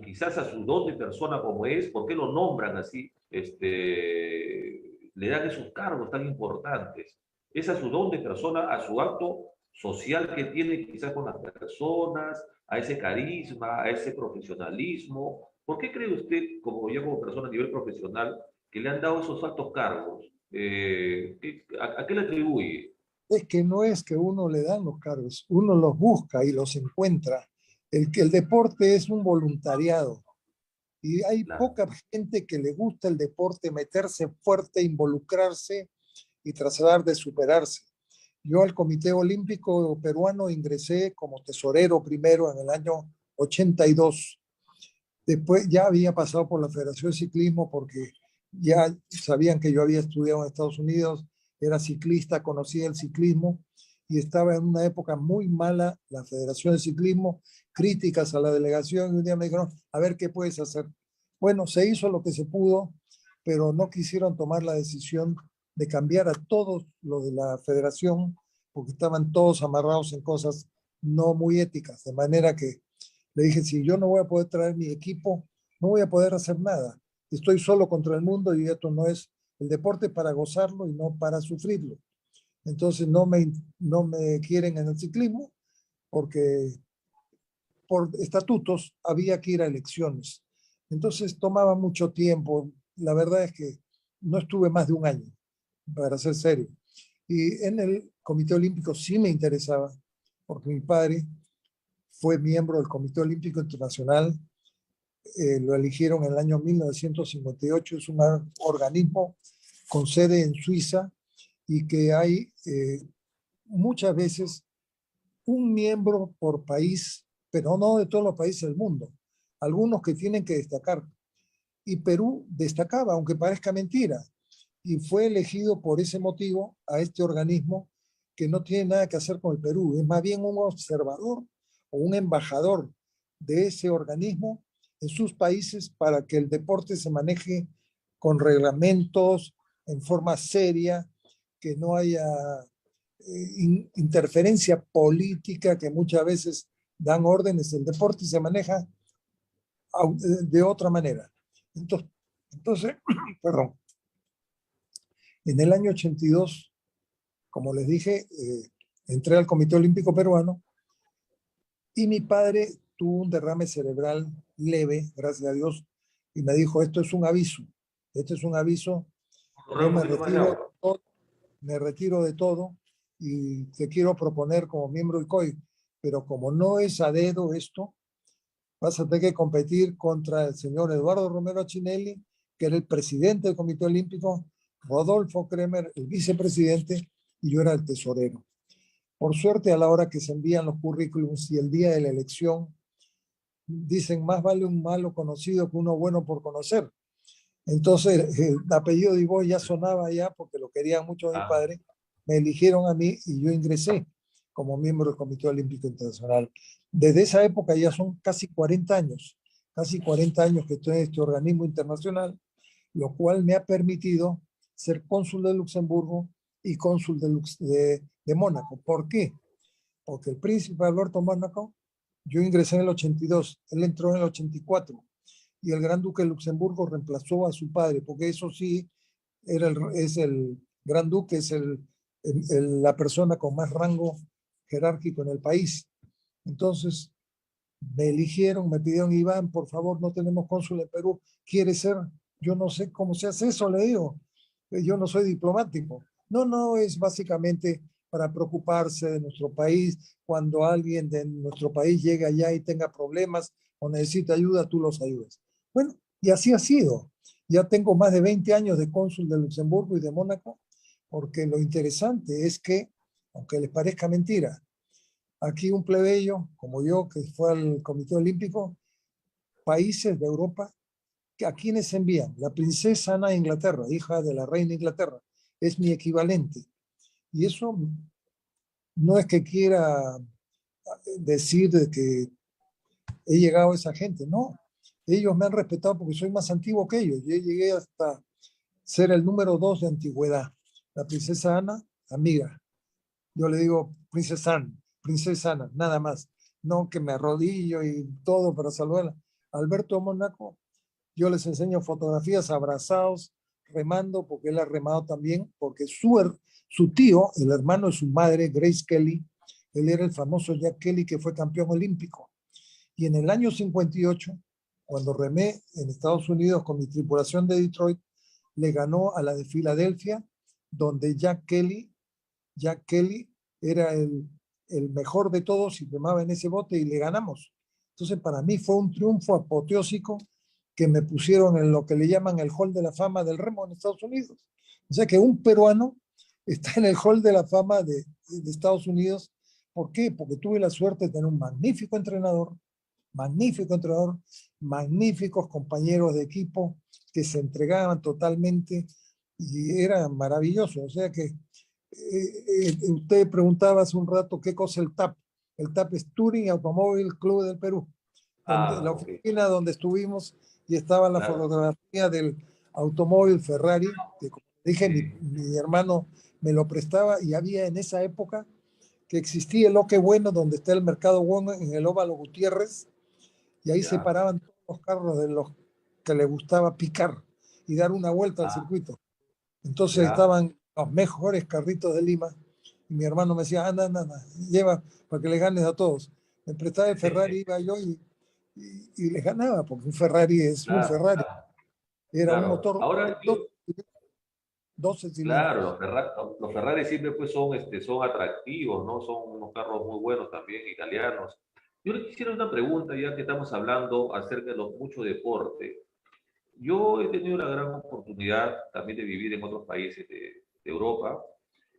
Speaker 1: Quizás a su don de persona como es, ¿por qué lo nombran así? Le dan esos cargos tan importantes. ¿Es a su don de persona, a su acto social que tiene quizás con las personas, a ese carisma, a ese profesionalismo? ¿Por qué cree usted, como persona a nivel profesional, que le han dado esos altos cargos? ¿A qué le atribuye?
Speaker 2: es que no es que uno le dan los cargos, uno los busca y los encuentra. El deporte es un voluntariado. Y hay
Speaker 1: Claro,
Speaker 2: poca gente que le gusta el deporte, meterse fuerte, involucrarse y tratar de superarse. Yo al Comité Olímpico Peruano ingresé como tesorero primero en el año 82. Después ya había pasado por la Federación de Ciclismo porque ya sabían que yo había estudiado en Estados Unidos, era ciclista, conocía el ciclismo y estaba en una época muy mala la Federación de Ciclismo, críticas a la delegación y un día me dijeron, a ver qué puedes hacer. Bueno, se hizo lo que se pudo, pero no quisieron tomar la decisión de cambiar a todos los de la federación porque estaban todos amarrados en cosas no muy éticas, de manera que le dije, si yo no voy a poder traer mi equipo, no voy a poder hacer nada. Estoy solo contra el mundo y esto no es el deporte para gozarlo y no para sufrirlo. Entonces no me quieren en el ciclismo porque por estatutos había que ir a elecciones. Entonces tomaba mucho tiempo. La verdad es que no estuve más de un año. para ser serio. Y en el Comité Olímpico sí me interesaba, porque mi padre fue miembro del Comité Olímpico Internacional, lo eligieron en el año 1958, es un organismo con sede en Suiza y que hay muchas veces un miembro por país, pero no de todos los países del mundo, algunos que tienen que destacar. Y Perú destacaba, aunque parezca mentira, y fue elegido por ese motivo a este organismo que no tiene nada que hacer con el Perú, es más bien un observador o un embajador de ese organismo en sus países para que el deporte se maneje con reglamentos, en forma seria, que no haya interferencia política que muchas veces dan órdenes. El deporte se maneja de otra manera. Entonces, perdón, en el año 82, como les dije, entré al Comité Olímpico Peruano y mi padre tuvo un derrame cerebral leve, gracias a Dios, y me dijo, esto es un aviso, yo
Speaker 1: Un poquito más de agua.
Speaker 2: me retiro de todo y te quiero proponer como miembro del COI, pero como no es a dedo esto, vas a tener que competir contra el señor Eduardo Romero Achinelli, que era el presidente del Comité Olímpico, Rodolfo Kremer, el vicepresidente, y yo era el tesorero. Por suerte, a la hora que se envían los currículums y el día de la elección, dicen, más vale un malo conocido que uno bueno por conocer. Entonces, el apellido de Iboy ya sonaba ya porque lo quería mucho a mi
Speaker 1: Ah,
Speaker 2: padre. Me eligieron a mí y yo ingresé como miembro del Comité Olímpico Internacional. Desde esa época ya son casi 40 años que estoy en este organismo internacional, lo cual me ha permitido ser cónsul de Luxemburgo y cónsul de Mónaco. ¿Por qué? Porque el príncipe Alberto Mónaco, yo ingresé en el 82, él entró en el 84 y el gran duque de Luxemburgo reemplazó a su padre, porque eso sí, es el gran duque, es la persona con más rango jerárquico en el país. Entonces, me eligieron, me pidieron, Iván, por favor, no tenemos cónsul en Perú, ¿quiere ser? Yo no sé cómo se hace eso, le digo, yo no soy diplomático. No, no, es básicamente para preocuparse de nuestro país. Cuando alguien de nuestro país llega allá y tenga problemas o necesita ayuda, tú los ayudas. Bueno, y así ha sido. Ya tengo más de 20 años de cónsul de Luxemburgo y de Mónaco, porque lo interesante es que, aunque les parezca mentira, aquí un plebeyo como yo, que fue al Comité Olímpico, países de Europa, ¿a quiénes envían? La princesa Ana de Inglaterra, hija de la reina de Inglaterra, es mi equivalente. Y eso no es que quiera decir de que he llegado a esa gente, no. Ellos me han respetado porque soy más antiguo que ellos. Yo llegué hasta ser el número 2 de antigüedad. La princesa Ana, amiga. Yo le digo princesa Ana, nada más. No que me arrodillo y todo para saludarla. Alberto Mónaco, yo les enseño fotografías abrazados, remando, porque él ha remado también, porque su tío, el hermano de su madre, Grace Kelly, él era el famoso Jack Kelly que fue campeón olímpico. Y en el año 58, cuando remé en Estados Unidos con mi tripulación de Detroit, le ganó a la de Filadelfia, donde Jack Kelly era el mejor de todos y remaba en ese bote y le ganamos. Entonces, para mí fue un triunfo apoteósico que me pusieron en lo que le llaman el Hall de la Fama del remo en Estados Unidos. O sea que un peruano está en el Hall de la Fama de Estados Unidos. ¿Por qué? Porque tuve la suerte de tener un magnífico entrenador, magníficos compañeros de equipo que se entregaban totalmente y era maravilloso. O sea que usted preguntaba hace un rato qué cosa el TAP. El TAP es Touring Automóvil Club del Perú, donde, la
Speaker 1: ok,
Speaker 2: oficina donde estuvimos y estaba la
Speaker 1: claro.
Speaker 2: fotografía del automóvil Ferrari, que como dije,
Speaker 1: Sí,
Speaker 2: mi hermano me lo prestaba y había en esa época que existía el Oque Bueno, donde está el Mercado Bueno en el Óvalo Gutiérrez, y ahí se
Speaker 1: ya.
Speaker 2: paraban todos los carros de los que le gustaba picar y dar una vuelta al
Speaker 1: Ah,
Speaker 2: circuito. Entonces
Speaker 1: ya.
Speaker 2: estaban los mejores carritos de Lima y mi hermano me decía, anda, anda, anda, lleva para que le ganes a todos. Me prestaba el Ferrari, iba yo y les ganaba, porque un Ferrari es un
Speaker 1: Claro,
Speaker 2: Ferrari. Era un
Speaker 1: claro.
Speaker 2: motor
Speaker 1: Ahora yo,
Speaker 2: 12
Speaker 1: Claro,
Speaker 2: cilindros.
Speaker 1: los Ferrari siempre pues son, son atractivos, ¿no? Son unos carros muy buenos también, italianos. Yo le quisiera una pregunta, ya que estamos hablando acerca de los mucho deporte. Yo he tenido la gran oportunidad también de vivir en otros países de Europa.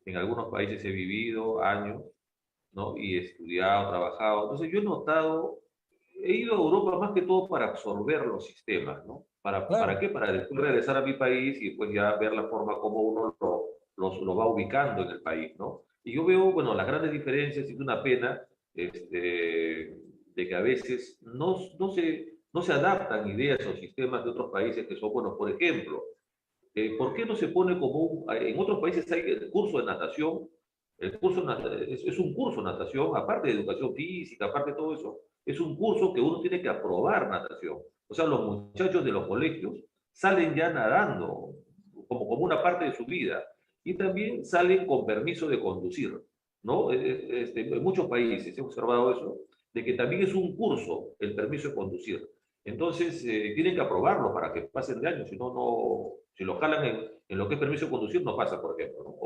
Speaker 1: En algunos países he vivido años, ¿no? Y he estudiado, trabajado. Entonces yo he notado, he ido a Europa más que todo para absorber los sistemas, ¿no? ¿Para
Speaker 2: Claro,
Speaker 1: qué? Para después regresar a mi país y después ya ver la forma como uno lo va ubicando en el país, ¿no? Y yo veo, bueno, las grandes diferencias, y es una pena, de que a veces no se adaptan ideas o sistemas de otros países que son buenos. Por ejemplo, ¿por qué no se pone como en otros países hay el curso de natación? El curso es un curso de natación, aparte de educación física, aparte de todo eso, es un curso que uno tiene que aprobar natación. O sea, los muchachos de los colegios salen ya nadando como una parte de su vida y también salen con permiso de conducir, ¿no? En muchos países he observado eso, de que también es un curso el permiso de conducir. Entonces, tienen que aprobarlo para que pasen de año, si no, si lo jalan en lo que es permiso de conducir, no pasa, por ejemplo, ¿no?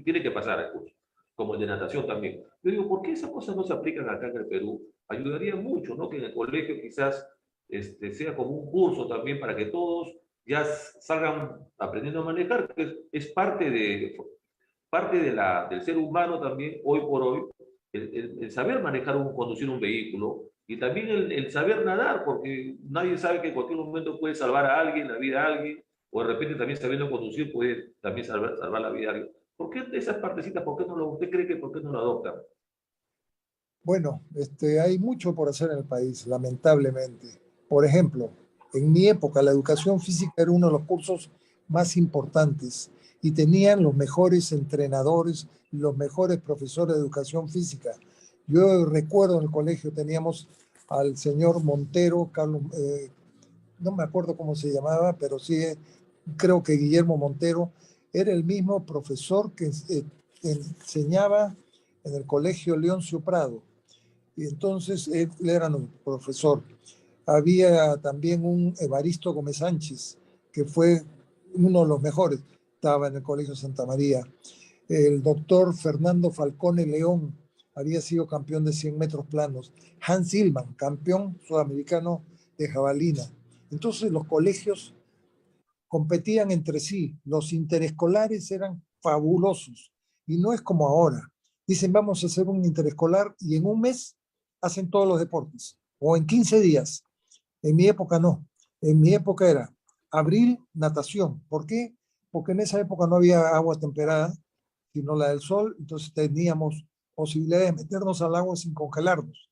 Speaker 1: Tiene que pasar el curso, como el de natación también. Yo digo, ¿por qué esas cosas no se aplican acá en el Perú? Ayudaría mucho, ¿no? Que en el colegio quizás sea como un curso también para que todos ya salgan aprendiendo a manejar, que es del ser humano también, hoy por hoy, el saber manejar conducir un vehículo y también el saber nadar, porque nadie sabe que en cualquier momento puede salvar a alguien, la vida a alguien, o de repente también sabiendo conducir puede también salvar la vida a alguien. ¿Por qué esas partecitas, usted cree que por qué no lo adoptan?
Speaker 2: bueno, hay mucho por hacer en el país, lamentablemente. Por ejemplo, en mi época la educación física era uno de los cursos más importantes y tenían los mejores entrenadores, los mejores profesores de educación física. Yo recuerdo en el colegio teníamos al señor Montero, Carlos, no me acuerdo cómo se llamaba, pero sí, creo que Guillermo Montero era el mismo profesor que enseñaba en el colegio Leoncio Prado. Y entonces él era nuestro profesor. Había también un Evaristo Gómez Sánchez, que fue uno de los mejores, estaba en el Colegio Santa María. El doctor Fernando Falcone León había sido campeón de 100 metros planos. Hans Ilman, campeón sudamericano de jabalina. Entonces los colegios competían entre sí, los interescolares eran fabulosos y no es como ahora. Dicen, vamos a hacer un interescolar y en un mes hacen todos los deportes o en 15 días. En mi época no. En mi época era abril, natación. ¿Por qué? Porque en esa época no había agua temperada, sino la del sol, entonces teníamos posibilidad de meternos al agua sin congelarnos.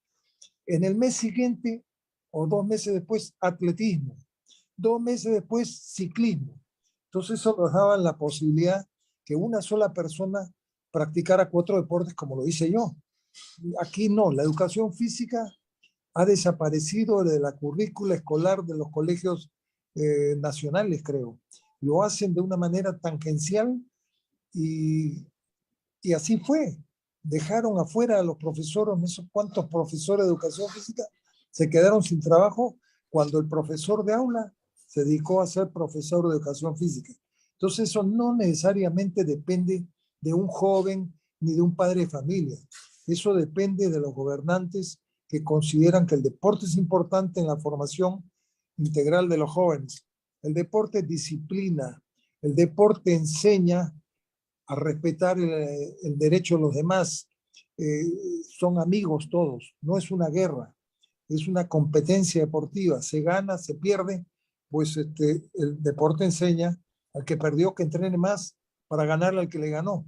Speaker 2: En el mes siguiente o 2 meses después, atletismo. 2 meses después, ciclismo. Entonces eso nos daba la posibilidad que una sola persona practicara 4 deportes como lo hice yo. Aquí no, la educación física ha desaparecido de la currícula escolar de los colegios nacionales, creo. Lo hacen de una manera tangencial y, y así fue. Dejaron afuera a los profesores, no sé cuántos profesores de educación física se quedaron sin trabajo cuando el profesor de aula se dedicó a ser profesor de educación física. Entonces eso no necesariamente depende de un joven ni de un padre de familia. Eso depende de los gobernantes que consideran que el deporte es importante en la formación integral de los jóvenes. El deporte disciplina, el deporte enseña a respetar el derecho de los demás. Eh, Son amigos todos, no es una guerra, es una competencia deportiva, se gana, se pierde, pues el deporte enseña al que perdió que entrene más para ganarle al que le ganó.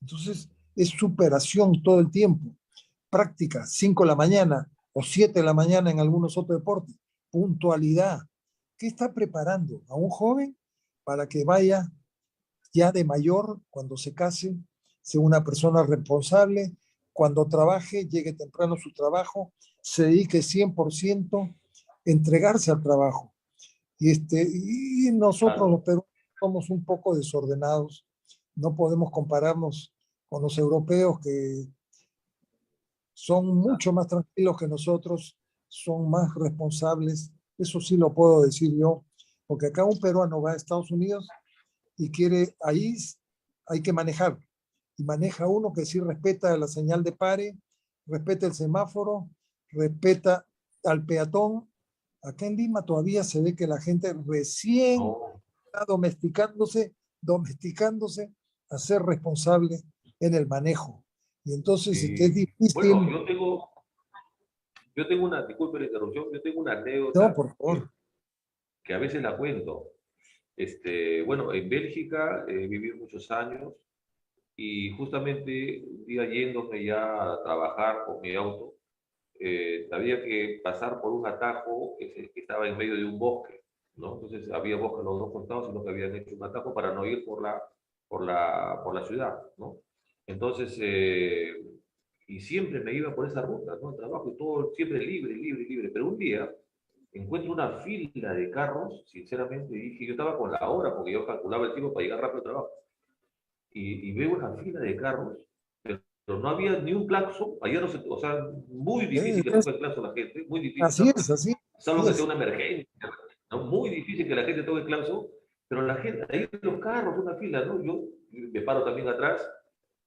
Speaker 2: Entonces, es superación todo el tiempo. Práctica, 5 de la mañana o 7 de la mañana en algunos otros deportes. Puntualidad. ¿Qué está preparando a un joven para que vaya ya de mayor, cuando se case, sea una persona responsable, cuando trabaje, llegue temprano a su trabajo, se dedique 100% a entregarse al trabajo? Y nosotros los
Speaker 1: Claro.
Speaker 2: peruanos somos un poco desordenados, no podemos compararnos con los europeos que son mucho más tranquilos que nosotros, son más responsables, eso sí lo puedo decir yo, porque acá un peruano va a Estados Unidos y quiere, ahí hay que manejar. Y maneja uno que sí respeta la señal de pare, respeta el semáforo, respeta al peatón. Acá en Lima todavía se ve que la gente recién
Speaker 1: No,
Speaker 2: está domesticándose a ser responsable en el manejo. Y entonces es
Speaker 1: sí. Bueno,
Speaker 2: difícil.
Speaker 1: yo tengo una, disculpe la interrupción, yo tengo una
Speaker 2: No,
Speaker 1: anécdota
Speaker 2: por favor.
Speaker 1: que a veces la cuento. Bueno, en Bélgica viví muchos años y justamente un día yéndome ya a trabajar con mi auto, había que pasar por un atajo que estaba en medio de un bosque, ¿no? Entonces había bosque a los dos costados, sino que habían hecho un atajo para no ir por la ciudad, ¿no? Entonces, y siempre me iba por esa ruta, ¿no? El trabajo y todo, siempre libre, libre, libre. Pero un día encuentro una fila de carros, sinceramente, y dije, yo estaba con la hora, porque yo calculaba el tiempo para llegar rápido al trabajo, y veo una fila de carros, pero no había ni un claxon, allá no se, o sea, muy difícil que toque el claxon la gente, muy difícil,
Speaker 2: Así es, así
Speaker 1: salvo que sea
Speaker 2: es.
Speaker 1: una emergencia, ¿no? Muy difícil que la gente toque el claxon, pero la gente, ahí los carros, una fila, ¿no? Yo me paro también atrás,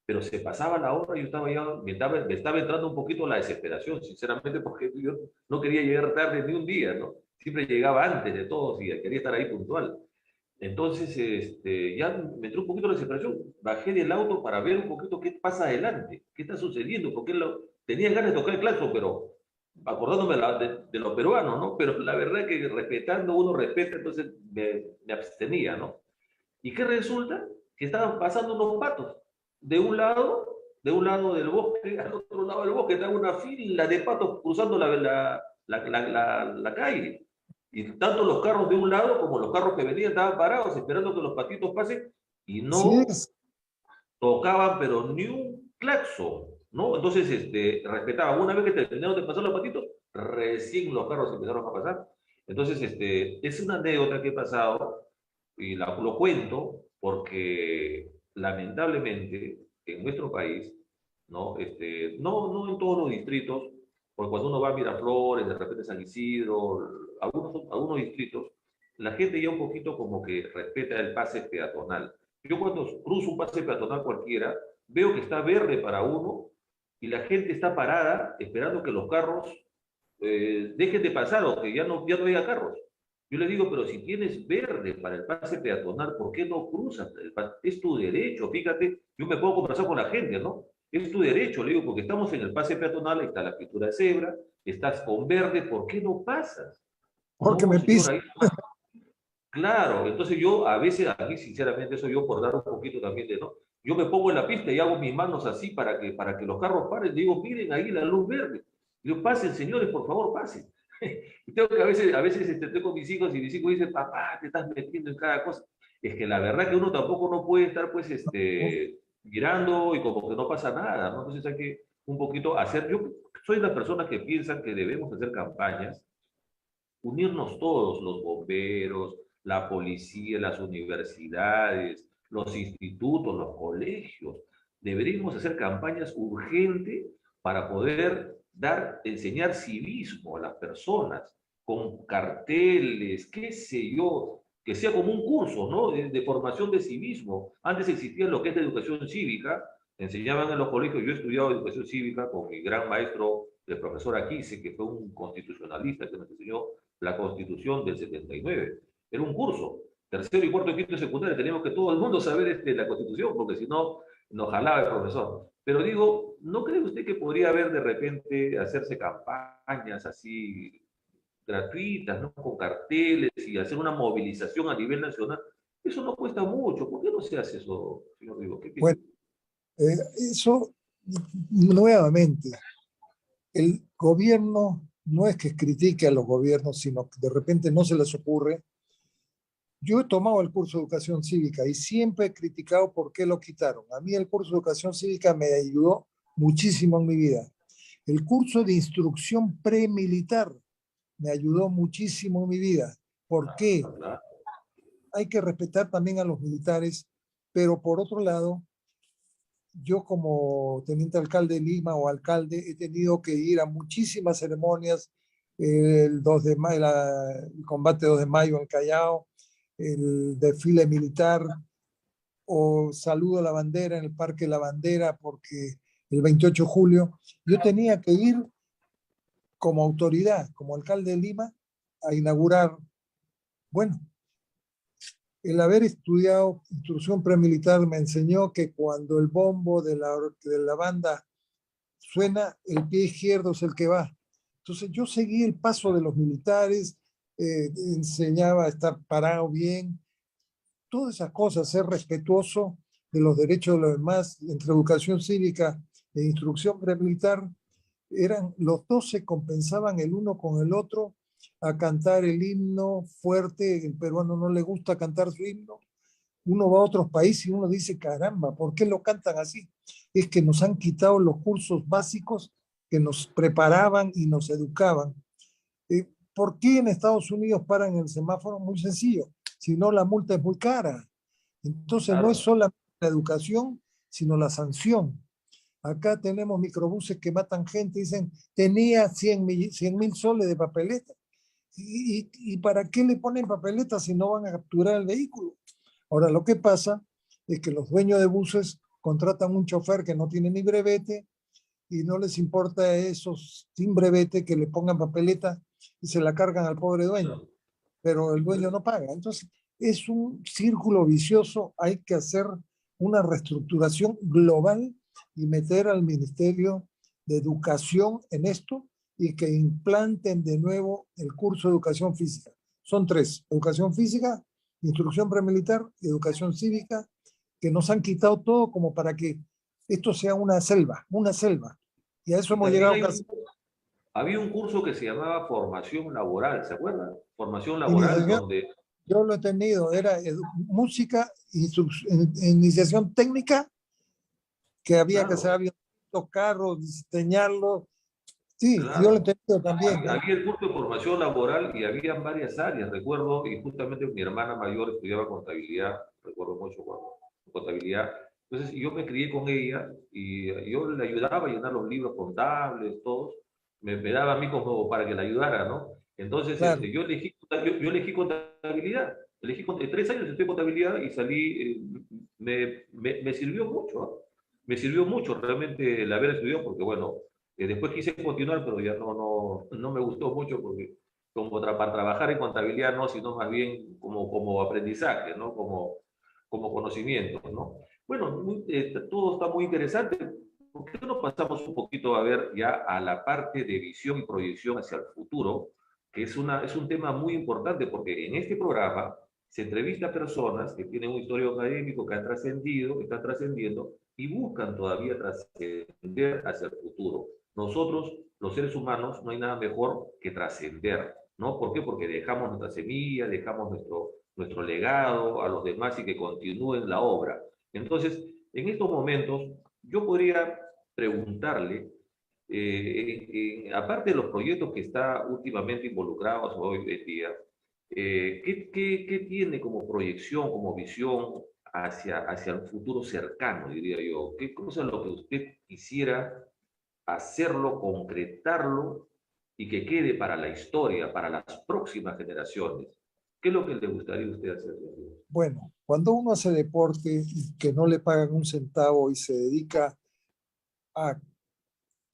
Speaker 1: pero se pasaba la hora y yo estaba ya, me estaba entrando un poquito la desesperación, sinceramente, porque yo no quería llegar tarde ni un día, ¿no? Siempre llegaba antes de todos y quería estar ahí puntual. Entonces, ya me entró un poquito la desesperación. Bajé del auto para ver un poquito qué pasa adelante, qué está sucediendo, porque tenía ganas de tocar el claxon, pero acordándome de los peruanos, ¿no? Pero la verdad que respetando, uno respeta, entonces me abstenía, ¿no? ¿Y qué resulta? Que estaban pasando unos patos. De un lado, de un lado del bosque, al otro lado del bosque, estaba una fila de patos cruzando la calle. Y tanto los carros de un lado como los carros que venían estaban parados esperando que los patitos pasen y
Speaker 2: Así
Speaker 1: no
Speaker 2: es.
Speaker 1: tocaban, pero ni un claxon, ¿no? Entonces, respetaban. Una vez que terminaron de pasar los patitos, recién los carros empezaron a pasar. Entonces, es una anécdota que he pasado y lo cuento porque lamentablemente en nuestro país, ¿no? No en todos los distritos, porque cuando uno va a Miraflores, de repente San Isidro, algunos distritos, la gente ya un poquito como que respeta el pase peatonal. Yo cuando cruzo un pase peatonal cualquiera, veo que está verde para uno y la gente está parada esperando que los carros dejen de pasar o que ya no haya carros. Yo le digo, pero si tienes verde para el pase peatonal, ¿por qué no cruzas? Es tu derecho, fíjate, yo me puedo conversar con la gente, ¿no? Es tu derecho, le digo, porque estamos en el pase peatonal, está la pintura de cebra, estás con verde, ¿por qué no pasas?
Speaker 2: Porque
Speaker 1: No,
Speaker 2: me
Speaker 1: señor,
Speaker 2: pisa.
Speaker 1: ahí claro, entonces yo a veces, aquí sinceramente, eso yo por dar un poquito también de, ¿no? Yo me pongo en la pista y hago mis manos así para que los carros paren. Digo, miren ahí la luz verde. Digo, pasen, señores, por favor, pasen. Y tengo que a veces estoy con mis hijos y mis hijos dicen, papá, te estás metiendo en cada cosa. Es que la verdad que uno tampoco no puede estar, pues, mirando y como que no pasa nada, ¿no? Entonces hay que un poquito hacer, yo soy las personas que piensan que debemos hacer campañas unirnos todos, los bomberos, la policía, las universidades, los institutos, los colegios. Deberíamos hacer campañas urgentes para poder enseñar civismo a las personas, con carteles, qué sé yo, que sea como un curso, ¿no? De formación de civismo. Antes existía lo que es la educación cívica, enseñaban en los colegios, yo he estudiado educación cívica con mi gran maestro, el profesor Aquise, que fue un constitucionalista que nos enseñó la Constitución del 79. Era un curso, tercero y cuarto y quinto de secundaria, teníamos que todo el mundo saber la Constitución, porque si no, nos jalaba el profesor. Pero digo, ¿no cree usted que podría haber de repente hacerse campañas así gratuitas, ¿no? Con carteles y hacer una movilización a nivel nacional? Eso no cuesta mucho. ¿Por qué no se hace eso, señor Rigo? ¿Qué piensa?
Speaker 2: Bueno, eso nuevamente, el gobierno no es que critique a los gobiernos, sino que de repente no se les ocurre. Yo he tomado el curso de educación cívica y siempre he criticado por qué lo quitaron. A mí el curso de educación cívica me ayudó muchísimo en mi vida. El curso de instrucción premilitar me ayudó muchísimo en mi vida. ¿Por qué? Hay que respetar también a los militares, pero por otro lado, yo como teniente alcalde de Lima o alcalde he tenido que ir a muchísimas ceremonias, el 2 de mayo, el combate 2 de mayo en Callao, el desfile militar, o saludo a la bandera en el Parque La Bandera porque el 28 de julio, yo tenía que ir como autoridad, como alcalde de Lima, a inaugurar. Bueno, el haber estudiado instrucción premilitar me enseñó que cuando el bombo de la banda suena, el pie izquierdo es el que va. Entonces yo seguí el paso de los militares, enseñaba a estar parado bien, todas esas cosas, ser respetuoso de los derechos de los demás, entre educación cívica e instrucción premilitar, los dos se compensaban el uno con el otro a cantar el himno fuerte. El peruano no le gusta cantar su himno. Uno va a otros países y uno dice, caramba, ¿por qué lo cantan así? Es que nos han quitado los cursos básicos que nos preparaban y nos educaban. ¿Por qué en Estados Unidos paran el semáforo? Muy sencillo, si no la multa es muy cara. Entonces no es
Speaker 1: Claro,
Speaker 2: solamente la educación, sino la sanción. Acá tenemos microbuses que matan gente, dicen, tenía 100.000 soles de papeleta. ¿Y para qué le ponen papeleta si no van a capturar el vehículo? Ahora, lo que pasa es que los dueños de buses contratan un chofer que no tiene ni brevete y no les importa a esos sin brevete que le pongan papeleta y se la cargan al pobre dueño,
Speaker 1: claro.
Speaker 2: pero el dueño no paga. Entonces, es un círculo vicioso. Hay que hacer una reestructuración global y meter al Ministerio de Educación en esto y que implanten de nuevo el curso de educación física. Son tres: educación física, instrucción premilitar y educación cívica, que nos han quitado todo como para que esto sea una selva, una selva. Y a eso
Speaker 1: Y
Speaker 2: hemos
Speaker 1: también
Speaker 2: llegado casi.
Speaker 1: había un curso que se llamaba formación laboral, ¿se acuerdan? Formación laboral
Speaker 2: Iniciación,
Speaker 1: donde,
Speaker 2: yo lo he tenido, era música, iniciación técnica, que había que hacer
Speaker 1: claro,
Speaker 2: aviones, carros, diseñarlos. Sí, yo lo he
Speaker 1: claro.
Speaker 2: tenido también.
Speaker 1: Había el curso de formación laboral y había varias áreas, recuerdo, y justamente mi hermana mayor estudiaba contabilidad, recuerdo mucho cuando contabilidad. Entonces yo me crié con ella y yo le ayudaba a llenar los libros contables, todos. Me daba a mí como para que la ayudara, ¿no? Entonces
Speaker 2: Claro,
Speaker 1: yo elegí contabilidad. 3 años estudié contabilidad y salí, me sirvió mucho, ¿eh? Me sirvió mucho realmente el haber estudiado porque, bueno, después quise continuar, pero ya no me gustó mucho porque para trabajar en contabilidad no, sino más bien como aprendizaje, ¿no? Como conocimiento, ¿no? Bueno, todo está muy interesante. ¿Por qué no pasamos un poquito a ver ya a la parte de visión y proyección hacia el futuro? Que es un tema muy importante porque en este programa se entrevista a personas que tienen un historial académico, que han trascendido, que están trascendiendo y buscan todavía trascender hacia el futuro. Nosotros, los seres humanos, no hay nada mejor que trascender, ¿no? ¿Por qué? Porque dejamos nuestra semilla, dejamos nuestro legado a los demás y que continúen la obra. Entonces, en estos momentos, yo podría preguntarle, aparte de los proyectos que está últimamente involucrados hoy en día, ¿qué tiene como proyección, como visión hacia el futuro cercano, diría yo? ¿Qué cosa es lo que usted quisiera hacerlo, concretarlo y que quede para la historia, para las próximas generaciones? ¿Qué es lo que le gustaría a usted hacer?
Speaker 2: bueno, cuando uno hace deporte y que no le pagan un centavo y se dedica a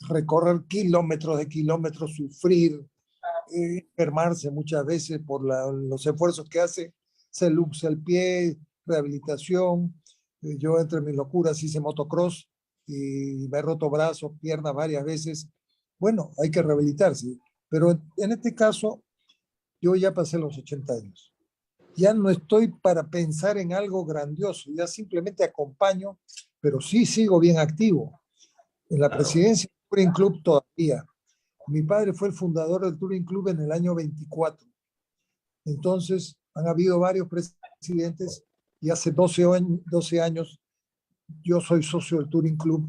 Speaker 2: recorrer kilómetros de kilómetros, sufrir, enfermarse muchas veces por los esfuerzos que hace, se luxa el pie, rehabilitación. Yo entre mis locuras hice motocross y me he roto brazos, piernas varias veces. Bueno, hay que rehabilitarse. Pero en este caso, yo ya pasé los 80 años. Ya no estoy para pensar en algo grandioso, ya simplemente acompaño, pero sí sigo bien activo. En la
Speaker 1: Claro,
Speaker 2: presidencia del Touring Club todavía. Mi padre fue el fundador del Touring Club en el año 24. Entonces, han habido varios presidentes y hace 12 años yo soy socio del Touring Club.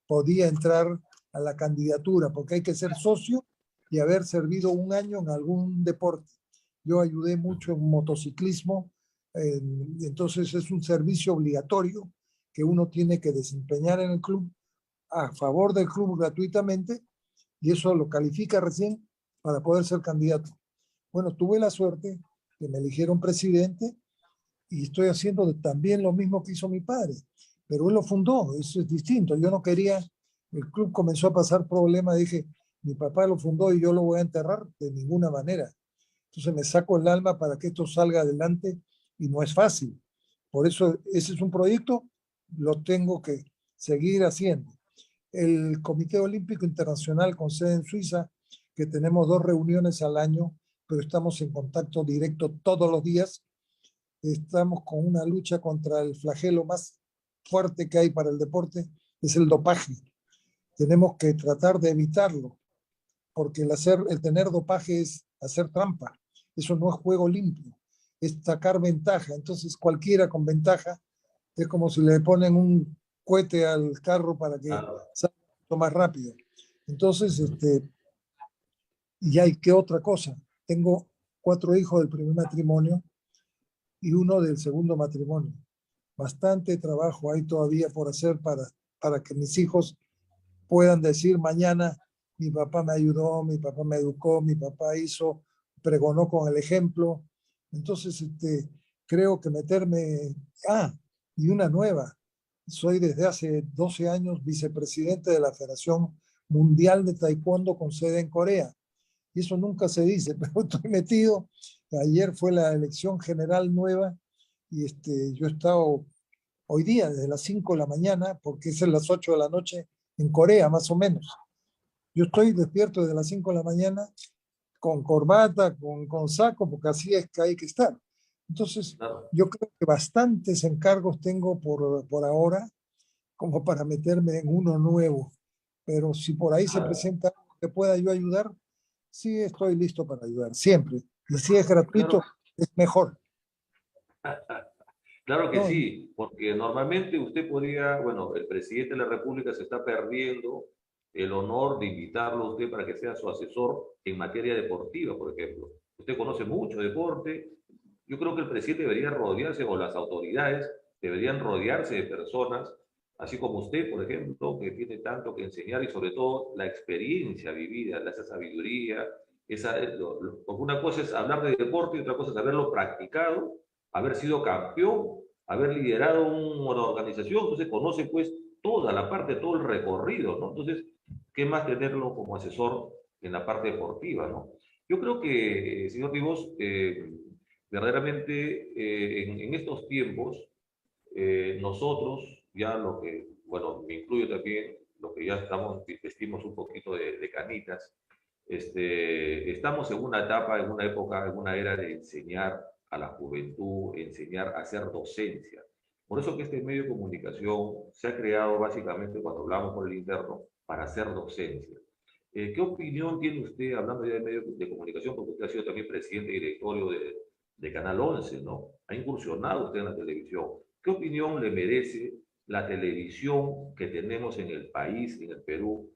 Speaker 2: Podía entrar a la candidatura porque hay que ser socio y haber servido un año en algún deporte. Yo ayudé mucho en motociclismo, entonces es un servicio obligatorio que uno tiene que desempeñar en el club a favor del club gratuitamente y eso lo califica recién para poder ser candidato. Bueno, tuve la suerte que me eligieron presidente y estoy haciendo también lo mismo que hizo mi padre, pero él lo fundó, eso es distinto. Yo no quería, el club comenzó a pasar problemas, dije, mi papá lo fundó y yo lo voy a enterrar de ninguna manera. Entonces me saco el alma para que esto salga adelante y no es fácil. Por eso ese es un proyecto, lo tengo que seguir haciendo. El Comité Olímpico Internacional con sede en Suiza, que tenemos 2 reuniones al año, pero estamos en contacto directo todos los días. Estamos con una lucha contra el flagelo más fuerte que hay para el deporte, es el dopaje. Tenemos que tratar de evitarlo, porque el tener dopaje es hacer trampa. Eso no es juego limpio, es sacar ventaja. Entonces cualquiera con ventaja es como si le ponen un cohete al carro para que
Speaker 1: Ah,
Speaker 2: salga más rápido. Entonces, y hay que otra cosa. Tengo 4 hijos del primer matrimonio y uno del segundo matrimonio. Bastante trabajo hay todavía por hacer para que mis hijos puedan decir mañana, mi papá me ayudó, mi papá me educó, mi papá hizo, pregonó con el ejemplo. Entonces, creo que meterme, y una nueva. Soy desde hace 12 años vicepresidente de la Federación Mundial de Taekwondo con sede en Corea. Y eso nunca se dice, pero estoy metido. Ayer fue la elección general nueva y yo he estado hoy día desde las 5 de la mañana, porque es a las 8 de la noche en Corea, más o menos. Yo estoy despierto desde las 5 de la mañana con corbata, con saco, porque así es que hay que estar. Entonces,
Speaker 1: claro.
Speaker 2: yo creo que bastantes encargos tengo por ahora como para meterme en uno nuevo. Pero si por ahí se presenta algo que pueda yo ayudar, sí estoy listo para ayudar, siempre. Y si es gratuito,
Speaker 1: Claro,
Speaker 2: es mejor.
Speaker 1: claro que
Speaker 2: No,
Speaker 1: sí, porque normalmente usted podría, bueno, el presidente de la República se está perdiendo el honor de invitarlo a usted para que sea su asesor en materia deportiva, por ejemplo. Usted conoce mucho deporte. Yo creo que el presidente debería rodearse, o las autoridades deberían rodearse de personas, así como usted, por ejemplo, que tiene tanto que enseñar y sobre todo la experiencia vivida, esa sabiduría, porque una cosa es hablar de deporte y otra cosa es haberlo practicado, haber sido campeón, haber liderado una organización, entonces conoce pues toda la parte, todo el recorrido, ¿no? Entonces, ¿qué más tenerlo como asesor en la parte deportiva, ¿no? Yo creo que, señor Ribos, verdaderamente en estos tiempos, nosotros ya lo que, bueno, me incluyo también, lo que ya estamos, vestimos un poquito de canitas, estamos en una etapa, en una época, en una era de enseñar a la juventud, enseñar a hacer docencia. Por eso que este medio de comunicación se ha creado básicamente cuando hablamos por el interno para hacer docencia. ¿Qué opinión tiene usted, hablando ya de medios de comunicación, porque usted ha sido también presidente directorio de Canal 11, ¿no? Ha incursionado usted en la televisión. ¿Qué opinión le merece la televisión que tenemos en el país, en el Perú,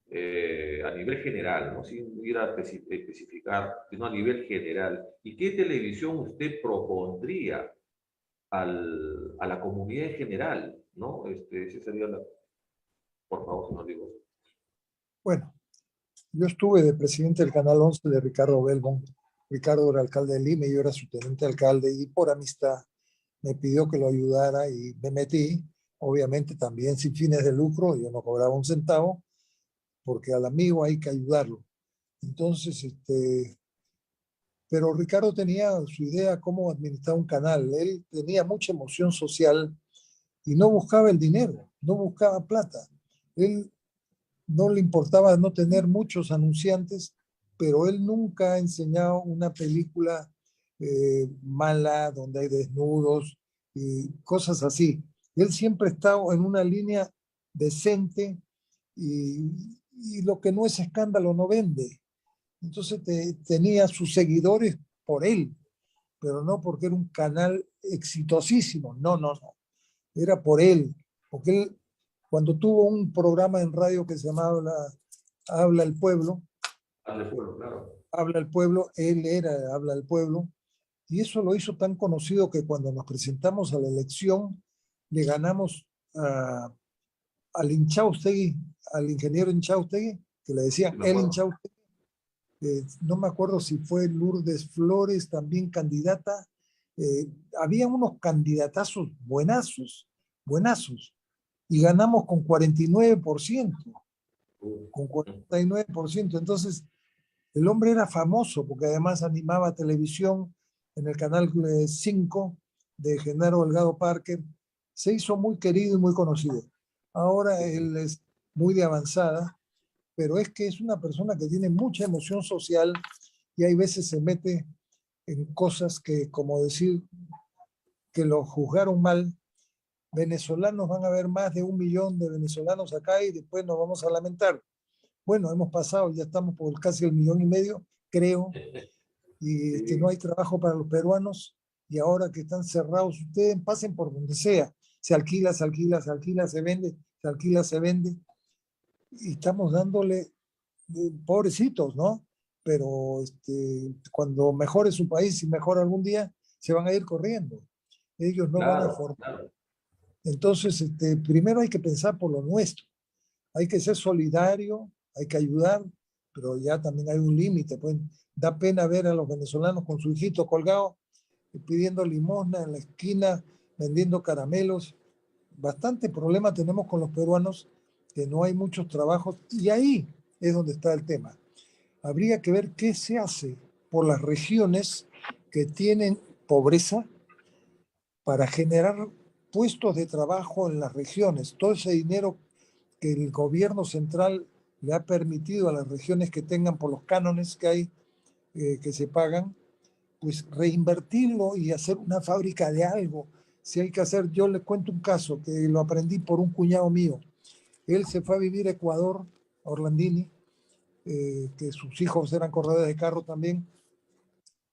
Speaker 1: a nivel general, ¿no? Sin ir a especificar, sino a nivel general? ¿Y qué televisión usted propondría a la comunidad en general, ¿no? Ese sería la, por favor, señor Diego.
Speaker 2: bueno, yo estuve de presidente del Canal 11 de Ricardo Belbon. Ricardo era alcalde de Lima y yo era su teniente alcalde y por amistad me pidió que lo ayudara y me metí, obviamente también sin fines de lucro, yo no cobraba un centavo, porque al amigo hay que ayudarlo. Entonces, pero Ricardo tenía su idea cómo administrar un canal. Él tenía mucha emoción social y no buscaba el dinero, no buscaba plata. Él no le importaba no tener muchos anunciantes, pero él nunca ha enseñado una película mala donde hay desnudos y cosas así. Él siempre ha estado en una línea decente y lo que no es escándalo no vende. Entonces tenía sus seguidores por él, pero no porque era un canal exitosísimo. No, no, no. Era por él. Porque él, cuando tuvo un programa en radio que se llamaba Habla el Pueblo,
Speaker 1: Al pueblo, claro.
Speaker 2: Habla el Pueblo, él era Habla el Pueblo, y eso lo hizo tan conocido que cuando nos presentamos a la elección, le ganamos al Inchaustegui, al ingeniero Inchaustegui, que le
Speaker 1: Sí,
Speaker 2: decían
Speaker 1: me
Speaker 2: el
Speaker 1: acuerdo.
Speaker 2: Inchaustegui. No me acuerdo si fue Lourdes Flores también candidata, eh, había unos candidatazos buenazos, buenazos, y ganamos con 49%, con 49%. Entonces, el hombre era famoso porque además animaba televisión en el canal 5 de Genaro Delgado Parker. Se hizo muy querido y muy conocido. Ahora él es muy de avanzada, pero es que es una persona que tiene mucha emoción social y hay veces se mete en cosas que, como decir que lo juzgaron mal, venezolanos van a haber más de 1 millón de venezolanos acá y después nos vamos a lamentar. Bueno, hemos pasado, ya estamos por casi 1,5 millones, creo, y no hay trabajo para los peruanos y ahora que están cerrados, ustedes pasen por donde sea, se alquila, se alquila, se alquila, se vende, se alquila, se vende, y estamos dándole, pobrecitos, ¿no? Pero cuando mejore su país y mejore algún día, se van a ir corriendo. Ellos no van a
Speaker 1: Claro,
Speaker 2: formar.
Speaker 1: claro.
Speaker 2: Entonces, primero hay que pensar por lo nuestro. Hay que ser solidario, hay que ayudar, pero ya también hay un límite. Pues da pena ver a los venezolanos con su hijito colgado, pidiendo limosna en la esquina, vendiendo caramelos. Bastante problema tenemos con los peruanos, que no hay muchos trabajos, y ahí es donde está el tema. Habría que ver qué se hace por las regiones que tienen pobreza para generar puestos de trabajo en las regiones. Todo ese dinero que el gobierno central le ha permitido a las regiones que tengan por los cánones que hay, que se pagan, pues reinvertirlo y hacer una fábrica de algo. Si hay que hacer, yo le cuento un caso que lo aprendí por un cuñado mío. Él se fue a vivir a Ecuador, a Orlandini, que sus hijos eran corredores de carro también.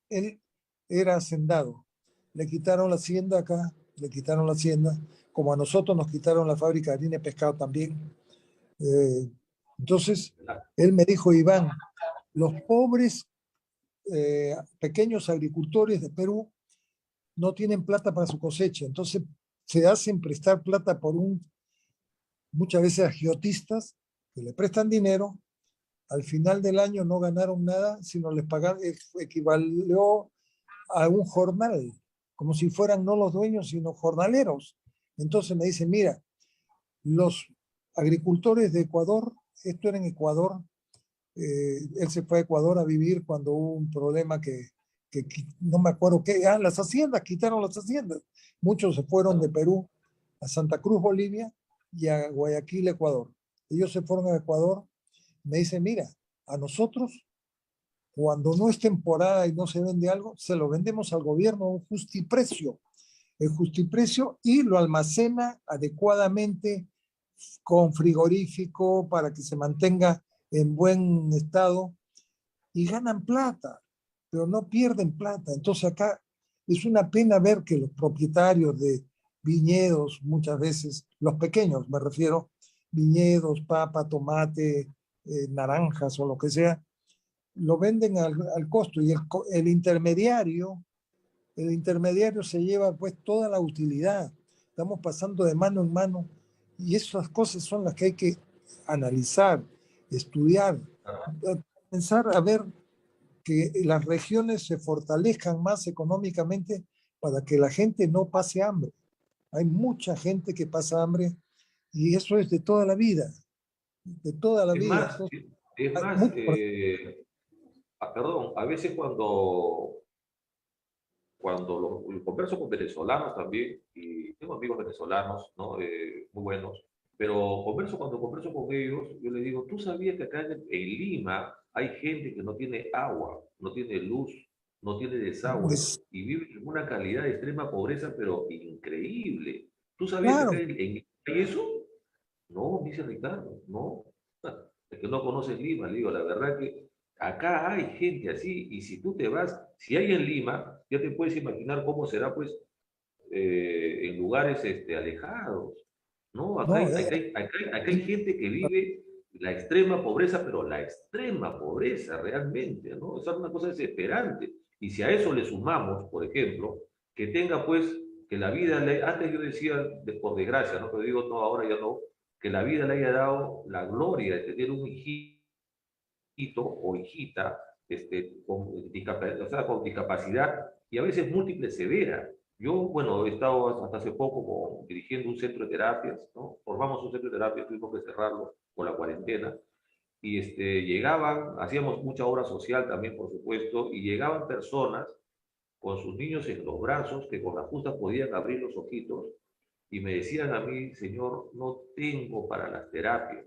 Speaker 2: Él era hacendado. Le quitaron la hacienda acá, le quitaron la hacienda, como a nosotros nos quitaron la fábrica de harina y pescado también. Eh, entonces, él me dijo, Iván, los pobres pequeños agricultores de Perú no tienen plata para su cosecha, entonces se hacen prestar plata por muchas veces agiotistas que le prestan dinero, al final del año no ganaron nada, sino les pagaron, equivalió a un jornal, como si fueran no los dueños, sino jornaleros. Entonces me dicen, mira, los agricultores de Ecuador, esto era en Ecuador, él se fue a Ecuador a vivir cuando hubo un problema que no me acuerdo qué, las haciendas, quitaron las haciendas. Muchos se fueron de Perú a Santa Cruz, Bolivia, y a Guayaquil, Ecuador. Ellos se fueron a Ecuador, me dicen, mira, a nosotros, cuando no es temporada y no se vende algo, se lo vendemos al gobierno a un justiprecio. El justiprecio y lo almacena adecuadamente con frigorífico para que se mantenga en buen estado y ganan plata, pero no pierden plata. Entonces acá es una pena ver que los propietarios de viñedos, muchas veces, los pequeños me refiero, viñedos, papa, tomate, naranjas o lo que sea, lo venden al costo y el intermediario se lleva pues toda la utilidad. Estamos pasando de mano en mano y esas cosas son las que hay que analizar, estudiar, pensar a ver que las regiones se fortalezcan más económicamente para que la gente no pase hambre. Hay mucha gente que pasa hambre y eso es de toda la vida, de toda la
Speaker 1: Es
Speaker 2: vida.
Speaker 1: más,
Speaker 2: Entonces,
Speaker 1: es
Speaker 2: hay
Speaker 1: más,
Speaker 2: mucho,
Speaker 1: perdón, a veces cuando converso con venezolanos también, y tengo amigos venezolanos, ¿no? Muy buenos, pero cuando converso con ellos, yo les digo, ¿tú sabías que acá en Lima hay gente que no tiene agua, no tiene luz, no tiene desagüe,
Speaker 2: es,
Speaker 1: y vive en una calidad de extrema pobreza, pero increíble? ¿Tú sabías que acá
Speaker 2: claro,
Speaker 1: hay eso? No, dice Ricardo, no. Es que no conoces Lima, le digo, la verdad que acá hay gente así, y si tú te vas, si hay en Lima, ya te puedes imaginar cómo será, pues, en lugares alejados, ¿no?
Speaker 2: no,
Speaker 1: Acá hay gente que vive la extrema pobreza, pero la extrema pobreza realmente, ¿no? Es una cosa desesperante. Y si a eso le sumamos, por ejemplo, que tenga, pues, que la vida, antes yo decía, por desgracia, ¿no? Pero digo, no, ahora ya no, que la vida le haya dado la gloria de tener un hijito o hijita con discapacidad, y a veces múltiple severa. Yo, bueno, he estado hasta hace poco dirigiendo un centro de terapias, ¿no? Formamos un centro de terapias, tuvimos que cerrarlo por la cuarentena, y llegaban, hacíamos mucha obra social también, por supuesto, y llegaban personas con sus niños en los brazos que con la justa podían abrir los ojitos y me decían a mí, señor, no tengo para las terapias.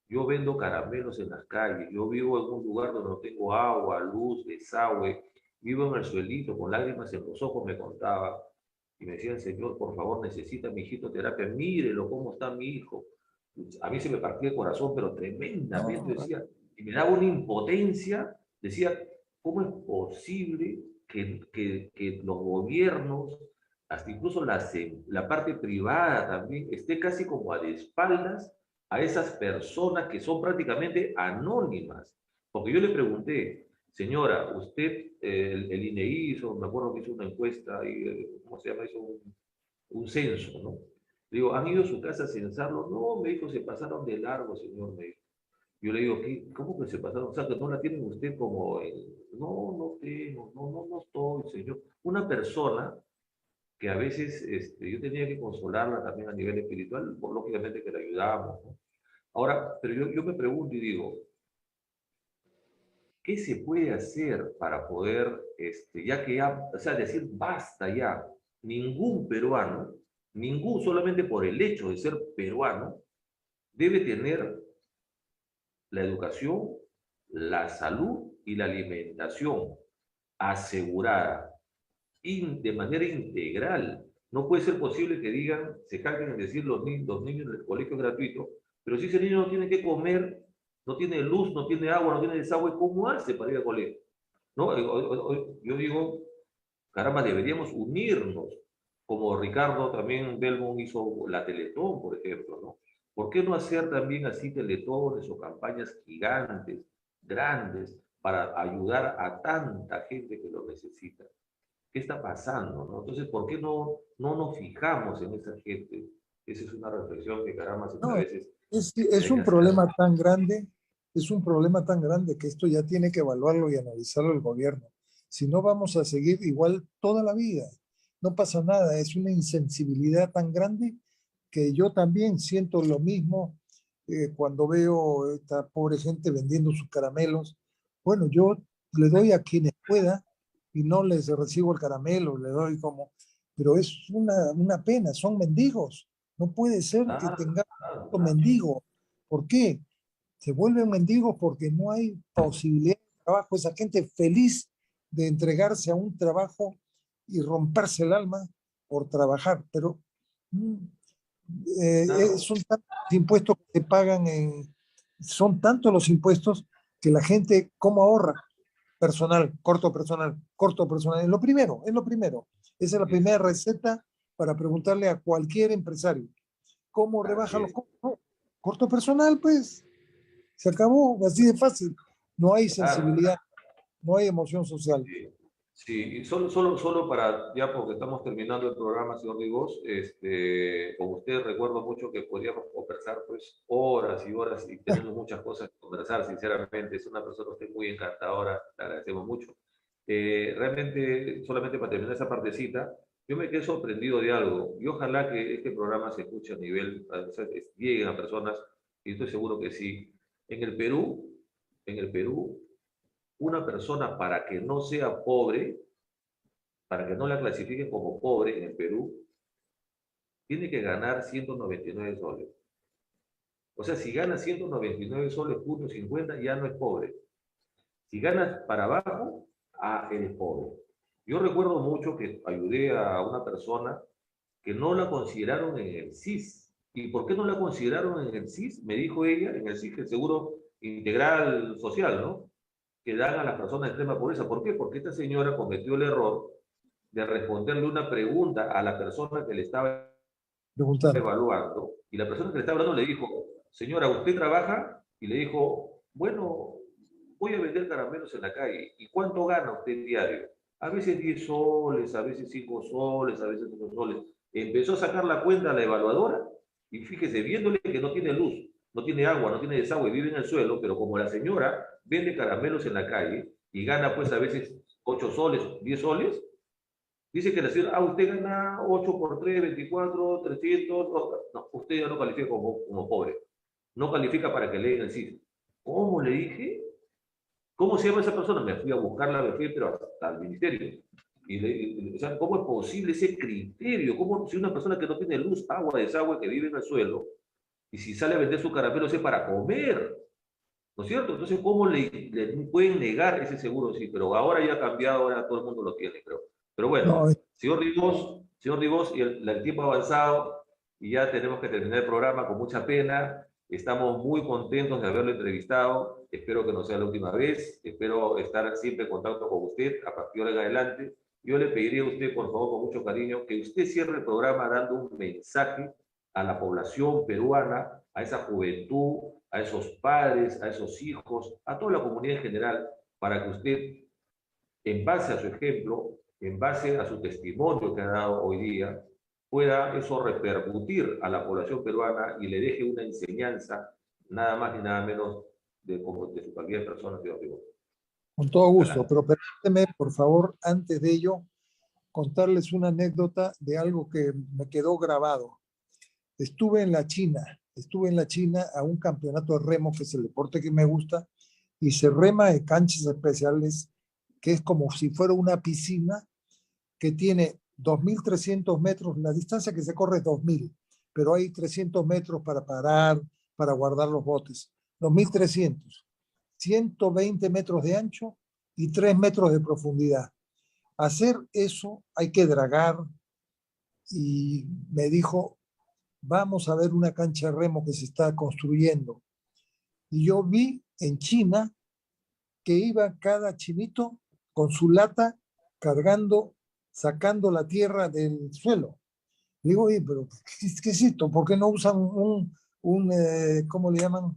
Speaker 1: Yo vendo caramelos en las calles, yo vivo en un lugar donde no tengo agua, luz, desagüe, vivo en el suelito, con lágrimas en los ojos, me contaba. Y me decían, señor, por favor, necesita mi hijito terapia, mírelo cómo está mi hijo. A mí se me partía el corazón, pero tremendamente,
Speaker 2: No,
Speaker 1: decía, y me daba una impotencia, decía, ¿cómo es posible que los gobiernos, hasta incluso la parte privada también, esté casi como a espaldas a esas personas que son prácticamente anónimas? Porque yo le pregunté, señora, usted, el INEI hizo, me acuerdo que hizo una encuesta, y, ¿cómo se llama? Hizo un censo, ¿no? Le digo, ¿han ido a su casa a censarlo? No, me dijo, se pasaron de largo, señor, me dijo. Yo le digo, ¿cómo que se pasaron? O sea, que no la tienen usted como, no, no tengo, no estoy, señor. Una persona que a veces yo tenía que consolarla también a nivel espiritual, lógicamente que la ayudamos, ¿no? Ahora, pero yo me pregunto y digo, ¿qué se puede hacer para poder, ya que ya, o sea, decir basta ya, ningún peruano, ningún, solamente por el hecho de ser peruano, debe tener la educación, la salud y la alimentación asegurada de manera integral? No puede ser posible que digan, se carguen en decir los niños del colegio gratuito, pero si ese niño no tiene que comer, no tiene luz, no tiene agua, no tiene desagüe, ¿cómo hace para ir al colegio? ¿No? Yo digo, caramba, deberíamos unirnos, como Ricardo también Belmont hizo la Teletón, por ejemplo, ¿no? ¿Por qué no hacer también así teletones o campañas gigantes, grandes, para ayudar a tanta gente que lo necesita? ¿Qué está pasando, no? Entonces, ¿por qué no nos fijamos en esa gente? Esa es una reflexión que, caramba, a
Speaker 2: no,
Speaker 1: veces
Speaker 2: es
Speaker 1: hay que
Speaker 2: un
Speaker 1: hacer.
Speaker 2: problema tan grande, es un problema tan grande que esto ya tiene que evaluarlo y analizarlo el gobierno. Si no, vamos a seguir igual toda la vida. No pasa nada, es una insensibilidad tan grande que yo también siento lo mismo cuando veo esta pobre gente vendiendo sus caramelos. Bueno, yo le doy a quienes pueda y no les recibo el caramelo, le doy como, pero es una pena, son mendigos. No puede ser que
Speaker 1: Claro,
Speaker 2: tengamos
Speaker 1: claro, claro.
Speaker 2: mendigos. ¿Por qué? Se vuelven mendigos porque no hay posibilidad de trabajo. Esa gente feliz de entregarse a un trabajo y romperse el alma por trabajar, pero mm,
Speaker 1: Claro.
Speaker 2: son tantos impuestos que se pagan son tantos los impuestos que la gente, ¿cómo ahorra? Personal, corto personal. Es lo primero. Esa es la
Speaker 1: Así
Speaker 2: primera
Speaker 1: es,
Speaker 2: receta para preguntarle a cualquier empresario. ¿Cómo rebaja
Speaker 1: así
Speaker 2: los
Speaker 1: es.
Speaker 2: costos? No, corto personal, pues, se acabó, así de fácil. No hay
Speaker 1: Claro.
Speaker 2: sensibilidad, no hay emoción social.
Speaker 1: Sí, sí, y solo para, ya porque estamos terminando el programa, señor Rigos, con usted recuerdo mucho que podíamos conversar pues horas y horas y tenemos muchas cosas que conversar, sinceramente, es una persona usted muy encantadora, le agradecemos mucho. Realmente, solamente para terminar esa partecita, yo me quedé sorprendido de algo y ojalá que este programa se escuche a nivel, o sea, lleguen a personas, y estoy seguro que sí. En el Perú, una persona para que no sea pobre, para que no la clasifiquen como pobre en el Perú, tiene que ganar 199 soles. O sea, si gana 199 soles, punto 50, ya no es pobre. Si ganas para abajo, eres pobre. Yo recuerdo mucho que ayudé a una persona que no la consideraron en el SIS. ¿Y por qué no la consideraron en el SIS? Me dijo ella, en el SIS, el Seguro Integral Social, ¿no? Que dan a las personas de extrema pobreza. ¿Por qué? Porque esta señora cometió el error de responderle una pregunta a la persona que le estaba
Speaker 2: Preguntar.
Speaker 1: evaluando, y la persona que le estaba hablando le dijo, señora, ¿usted trabaja? Y le dijo, bueno, voy a vender caramelos en la calle. ¿Y cuánto gana usted diario? A veces 10 soles, a veces 5 soles, a veces 5 soles. Empezó a sacar la cuenta a la evaluadora y fíjese, viéndole que no tiene luz, no tiene agua, no tiene desagüe, vive en el suelo, pero como la señora vende caramelos en la calle y gana pues a veces 8 soles, 10 soles, Dice que la señora, usted gana 8 por 3, 24, 300, no, usted ya no califica como pobre. No califica para que le den el CIS. ¿Cómo le dije? ¿Cómo se llama esa persona? Me fui a buscarla, me fui, pero hasta el ministerio. O sea, ¿cómo es posible ese criterio? ¿Cómo si una persona que no tiene luz, agua, desagüe, que vive en el suelo, y si sale a vender su caramelo es para comer? ¿No es cierto? Entonces, ¿cómo le pueden negar ese seguro? Sí, pero ahora ya ha cambiado, ahora todo el mundo lo tiene, creo. Pero
Speaker 2: No,
Speaker 1: bueno, señor Ribos, y el tiempo ha avanzado y ya tenemos que terminar el programa con mucha pena. Estamos muy contentos de haberlo entrevistado. Espero que no sea la última vez. Espero estar siempre en contacto con usted a partir de adelante. Yo le pediría a usted, por favor, con mucho cariño, que usted cierre el programa dando un mensaje a la población peruana, a esa juventud, a esos padres, a esos hijos, a toda la comunidad en general, para que usted, en base a su ejemplo, en base a su testimonio que ha dado hoy día, pueda eso repercutir a la población peruana y le deje una enseñanza, nada más ni nada menos de su calidad de persona, señor Ribot.
Speaker 2: con todo gusto,
Speaker 1: Adelante.
Speaker 2: pero permíteme, por favor, antes de ello, contarles una anécdota de algo que me quedó grabado. Estuve en la China a un campeonato de remo, que es el deporte que me gusta, y se rema en canchas especiales, que es como si fuera una piscina que tiene 2.300 metros, la distancia que se corre es 2.000, pero hay 300 metros para parar, para guardar los botes. 2.300, 120 metros de ancho y 3 metros de profundidad. Hacer eso hay que dragar, y me dijo, vamos a ver una cancha de remo que se está construyendo. Y yo vi en China que iba cada chinito con su lata cargando, sacando la tierra del suelo. Digo, oye, pero ¿qué es esto? ¿Por qué no usan ¿cómo le llaman?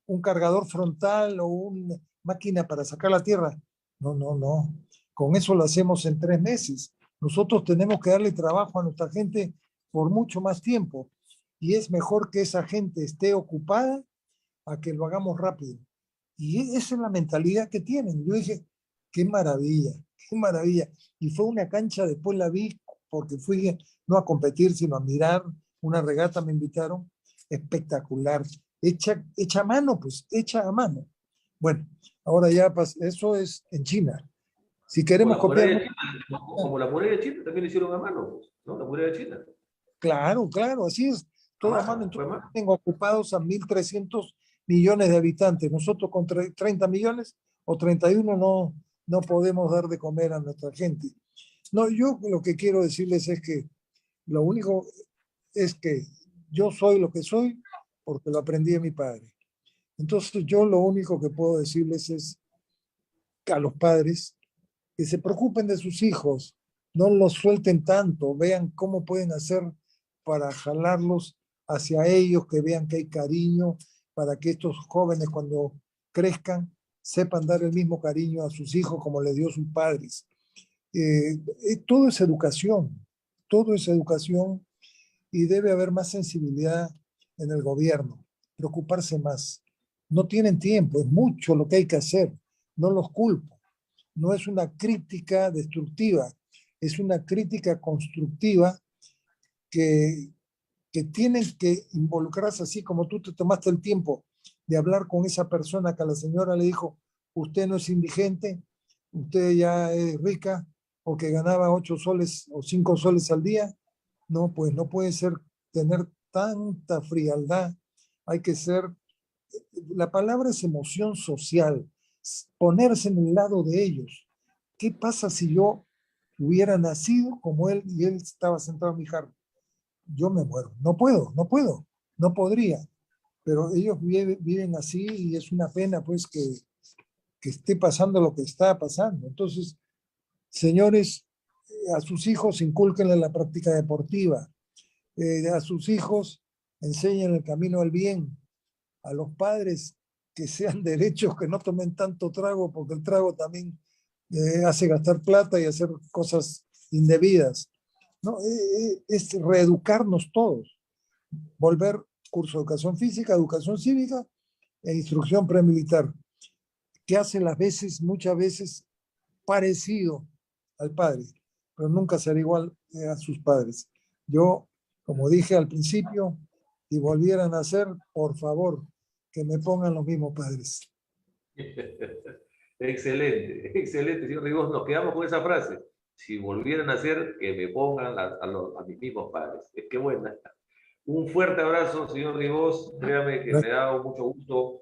Speaker 2: Un cargador frontal o una máquina para sacar la tierra. No, no, no. Con eso lo hacemos en 3 meses. Nosotros tenemos que darle trabajo a nuestra gente por mucho más tiempo. Y es mejor que esa gente esté ocupada a que lo hagamos rápido. Y esa es la mentalidad que tienen. Yo dije, qué maravilla, qué maravilla. Y fue una cancha, después la vi porque fui no a competir, sino a mirar una regata, me invitaron, espectacular, hecha a mano, pues, hecha a mano. Bueno, ahora ya eso es en China. Si
Speaker 1: Como
Speaker 2: queremos
Speaker 1: la muralla
Speaker 2: copiar,
Speaker 1: de China, como la muralla de China también lo hicieron a mano, ¿no? La muralla de China.
Speaker 2: claro, claro, así es,
Speaker 1: A
Speaker 2: todo a mano.
Speaker 1: mano, fue
Speaker 2: Entonces,
Speaker 1: a mano.
Speaker 2: tengo ocupados a 1.300 millones de habitantes. Nosotros con 30 millones o 31 no podemos dar de comer a nuestra gente. No, yo lo que quiero decirles es que lo único es que yo soy lo que soy porque lo aprendí de mi padre. Entonces yo lo único que puedo decirles es que a los padres que se preocupen de sus hijos, no los suelten tanto, vean cómo pueden hacer para jalarlos hacia ellos, que vean que hay cariño, para que estos jóvenes cuando crezcan sepan dar el mismo cariño a sus hijos como le dio sus padres. Todo todo es educación, y debe haber más sensibilidad en el gobierno, preocuparse más. No tienen tiempo, es mucho lo que hay que hacer, no los culpo. No es una crítica destructiva, es una crítica constructiva que, que tienen que involucrarse, así como tú te tomaste el tiempo de hablar con esa persona que a la señora le dijo, usted no es indigente, usted ya es rica, porque ganaba 8 soles o 5 soles al día. No, pues no puede ser tener tanta frialdad. Hay que ser, la palabra es emoción social, ponerse en el lado de ellos. ¿Qué pasa si yo hubiera nacido como él y él estaba sentado en mi jardín? Yo me muero. No podría. Pero ellos viven así, y es una pena pues que esté pasando lo que está pasando. Entonces, señores, a sus hijos inculquenle la práctica deportiva, a sus hijos enseñen el camino al bien, a los padres que sean derechos, que no tomen tanto trago, porque el trago también hace gastar plata y hacer cosas indebidas. No, es reeducarnos todos, volver curso de educación física, educación cívica e instrucción premilitar, que hace muchas veces parecido al padre. pero nunca será igual a sus padres. Yo, como dije al principio, si volvieran a nacer, por favor, que me pongan los mismos padres.
Speaker 1: Excelente, excelente, señor Ribos. Nos quedamos con esa frase. Si volvieran a nacer, que me pongan a mis mismos padres. Es que buena. Un fuerte abrazo, señor Ribos. Créame que me ha dado mucho gusto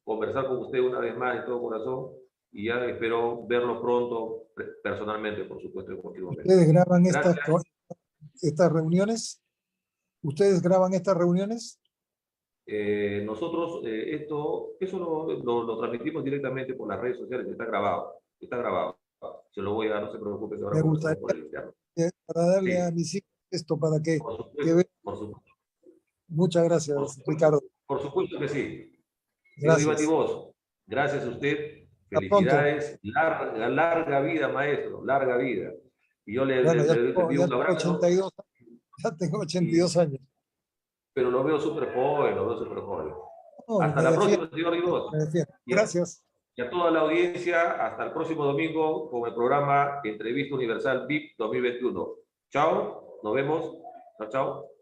Speaker 1: conversar con usted una vez más de todo corazón y ya espero verlo pronto personalmente, por supuesto, en cualquier momento.
Speaker 2: ¿Ustedes graban
Speaker 1: Gracias.
Speaker 2: estas reuniones? ¿Ustedes graban estas reuniones?
Speaker 1: Nosotros eso lo transmitimos directamente por las redes sociales, está grabado, está grabado. Se lo voy a dar, no se preocupe, que ahora
Speaker 2: Me
Speaker 1: conversamos
Speaker 2: gustaría
Speaker 1: por el interno.
Speaker 2: para darle a
Speaker 1: Sí,
Speaker 2: mis hijos esto para que
Speaker 1: por
Speaker 2: vean.
Speaker 1: supuesto, por supuesto,
Speaker 2: Muchas gracias, Ricardo.
Speaker 1: por supuesto que sí. Señor
Speaker 2: Gracias.
Speaker 1: Ibatibos, gracias a usted,
Speaker 2: Hasta pronto.
Speaker 1: felicidades, larga, larga vida, maestro, larga vida. Y yo
Speaker 2: Bueno,
Speaker 1: le envío
Speaker 2: ya
Speaker 1: un
Speaker 2: tengo
Speaker 1: abrazo,
Speaker 2: 82, ya tengo 82
Speaker 1: y,
Speaker 2: años.
Speaker 1: pero lo veo súper joven, lo veo súper joven.
Speaker 2: No,
Speaker 1: Hasta la próxima, señor
Speaker 2: me
Speaker 1: Ribos.
Speaker 2: defiendo. Gracias.
Speaker 1: Y a toda la audiencia, hasta el próximo domingo con el programa Entrevista Universal VIP 2021. Chao, nos vemos. Chao, chao.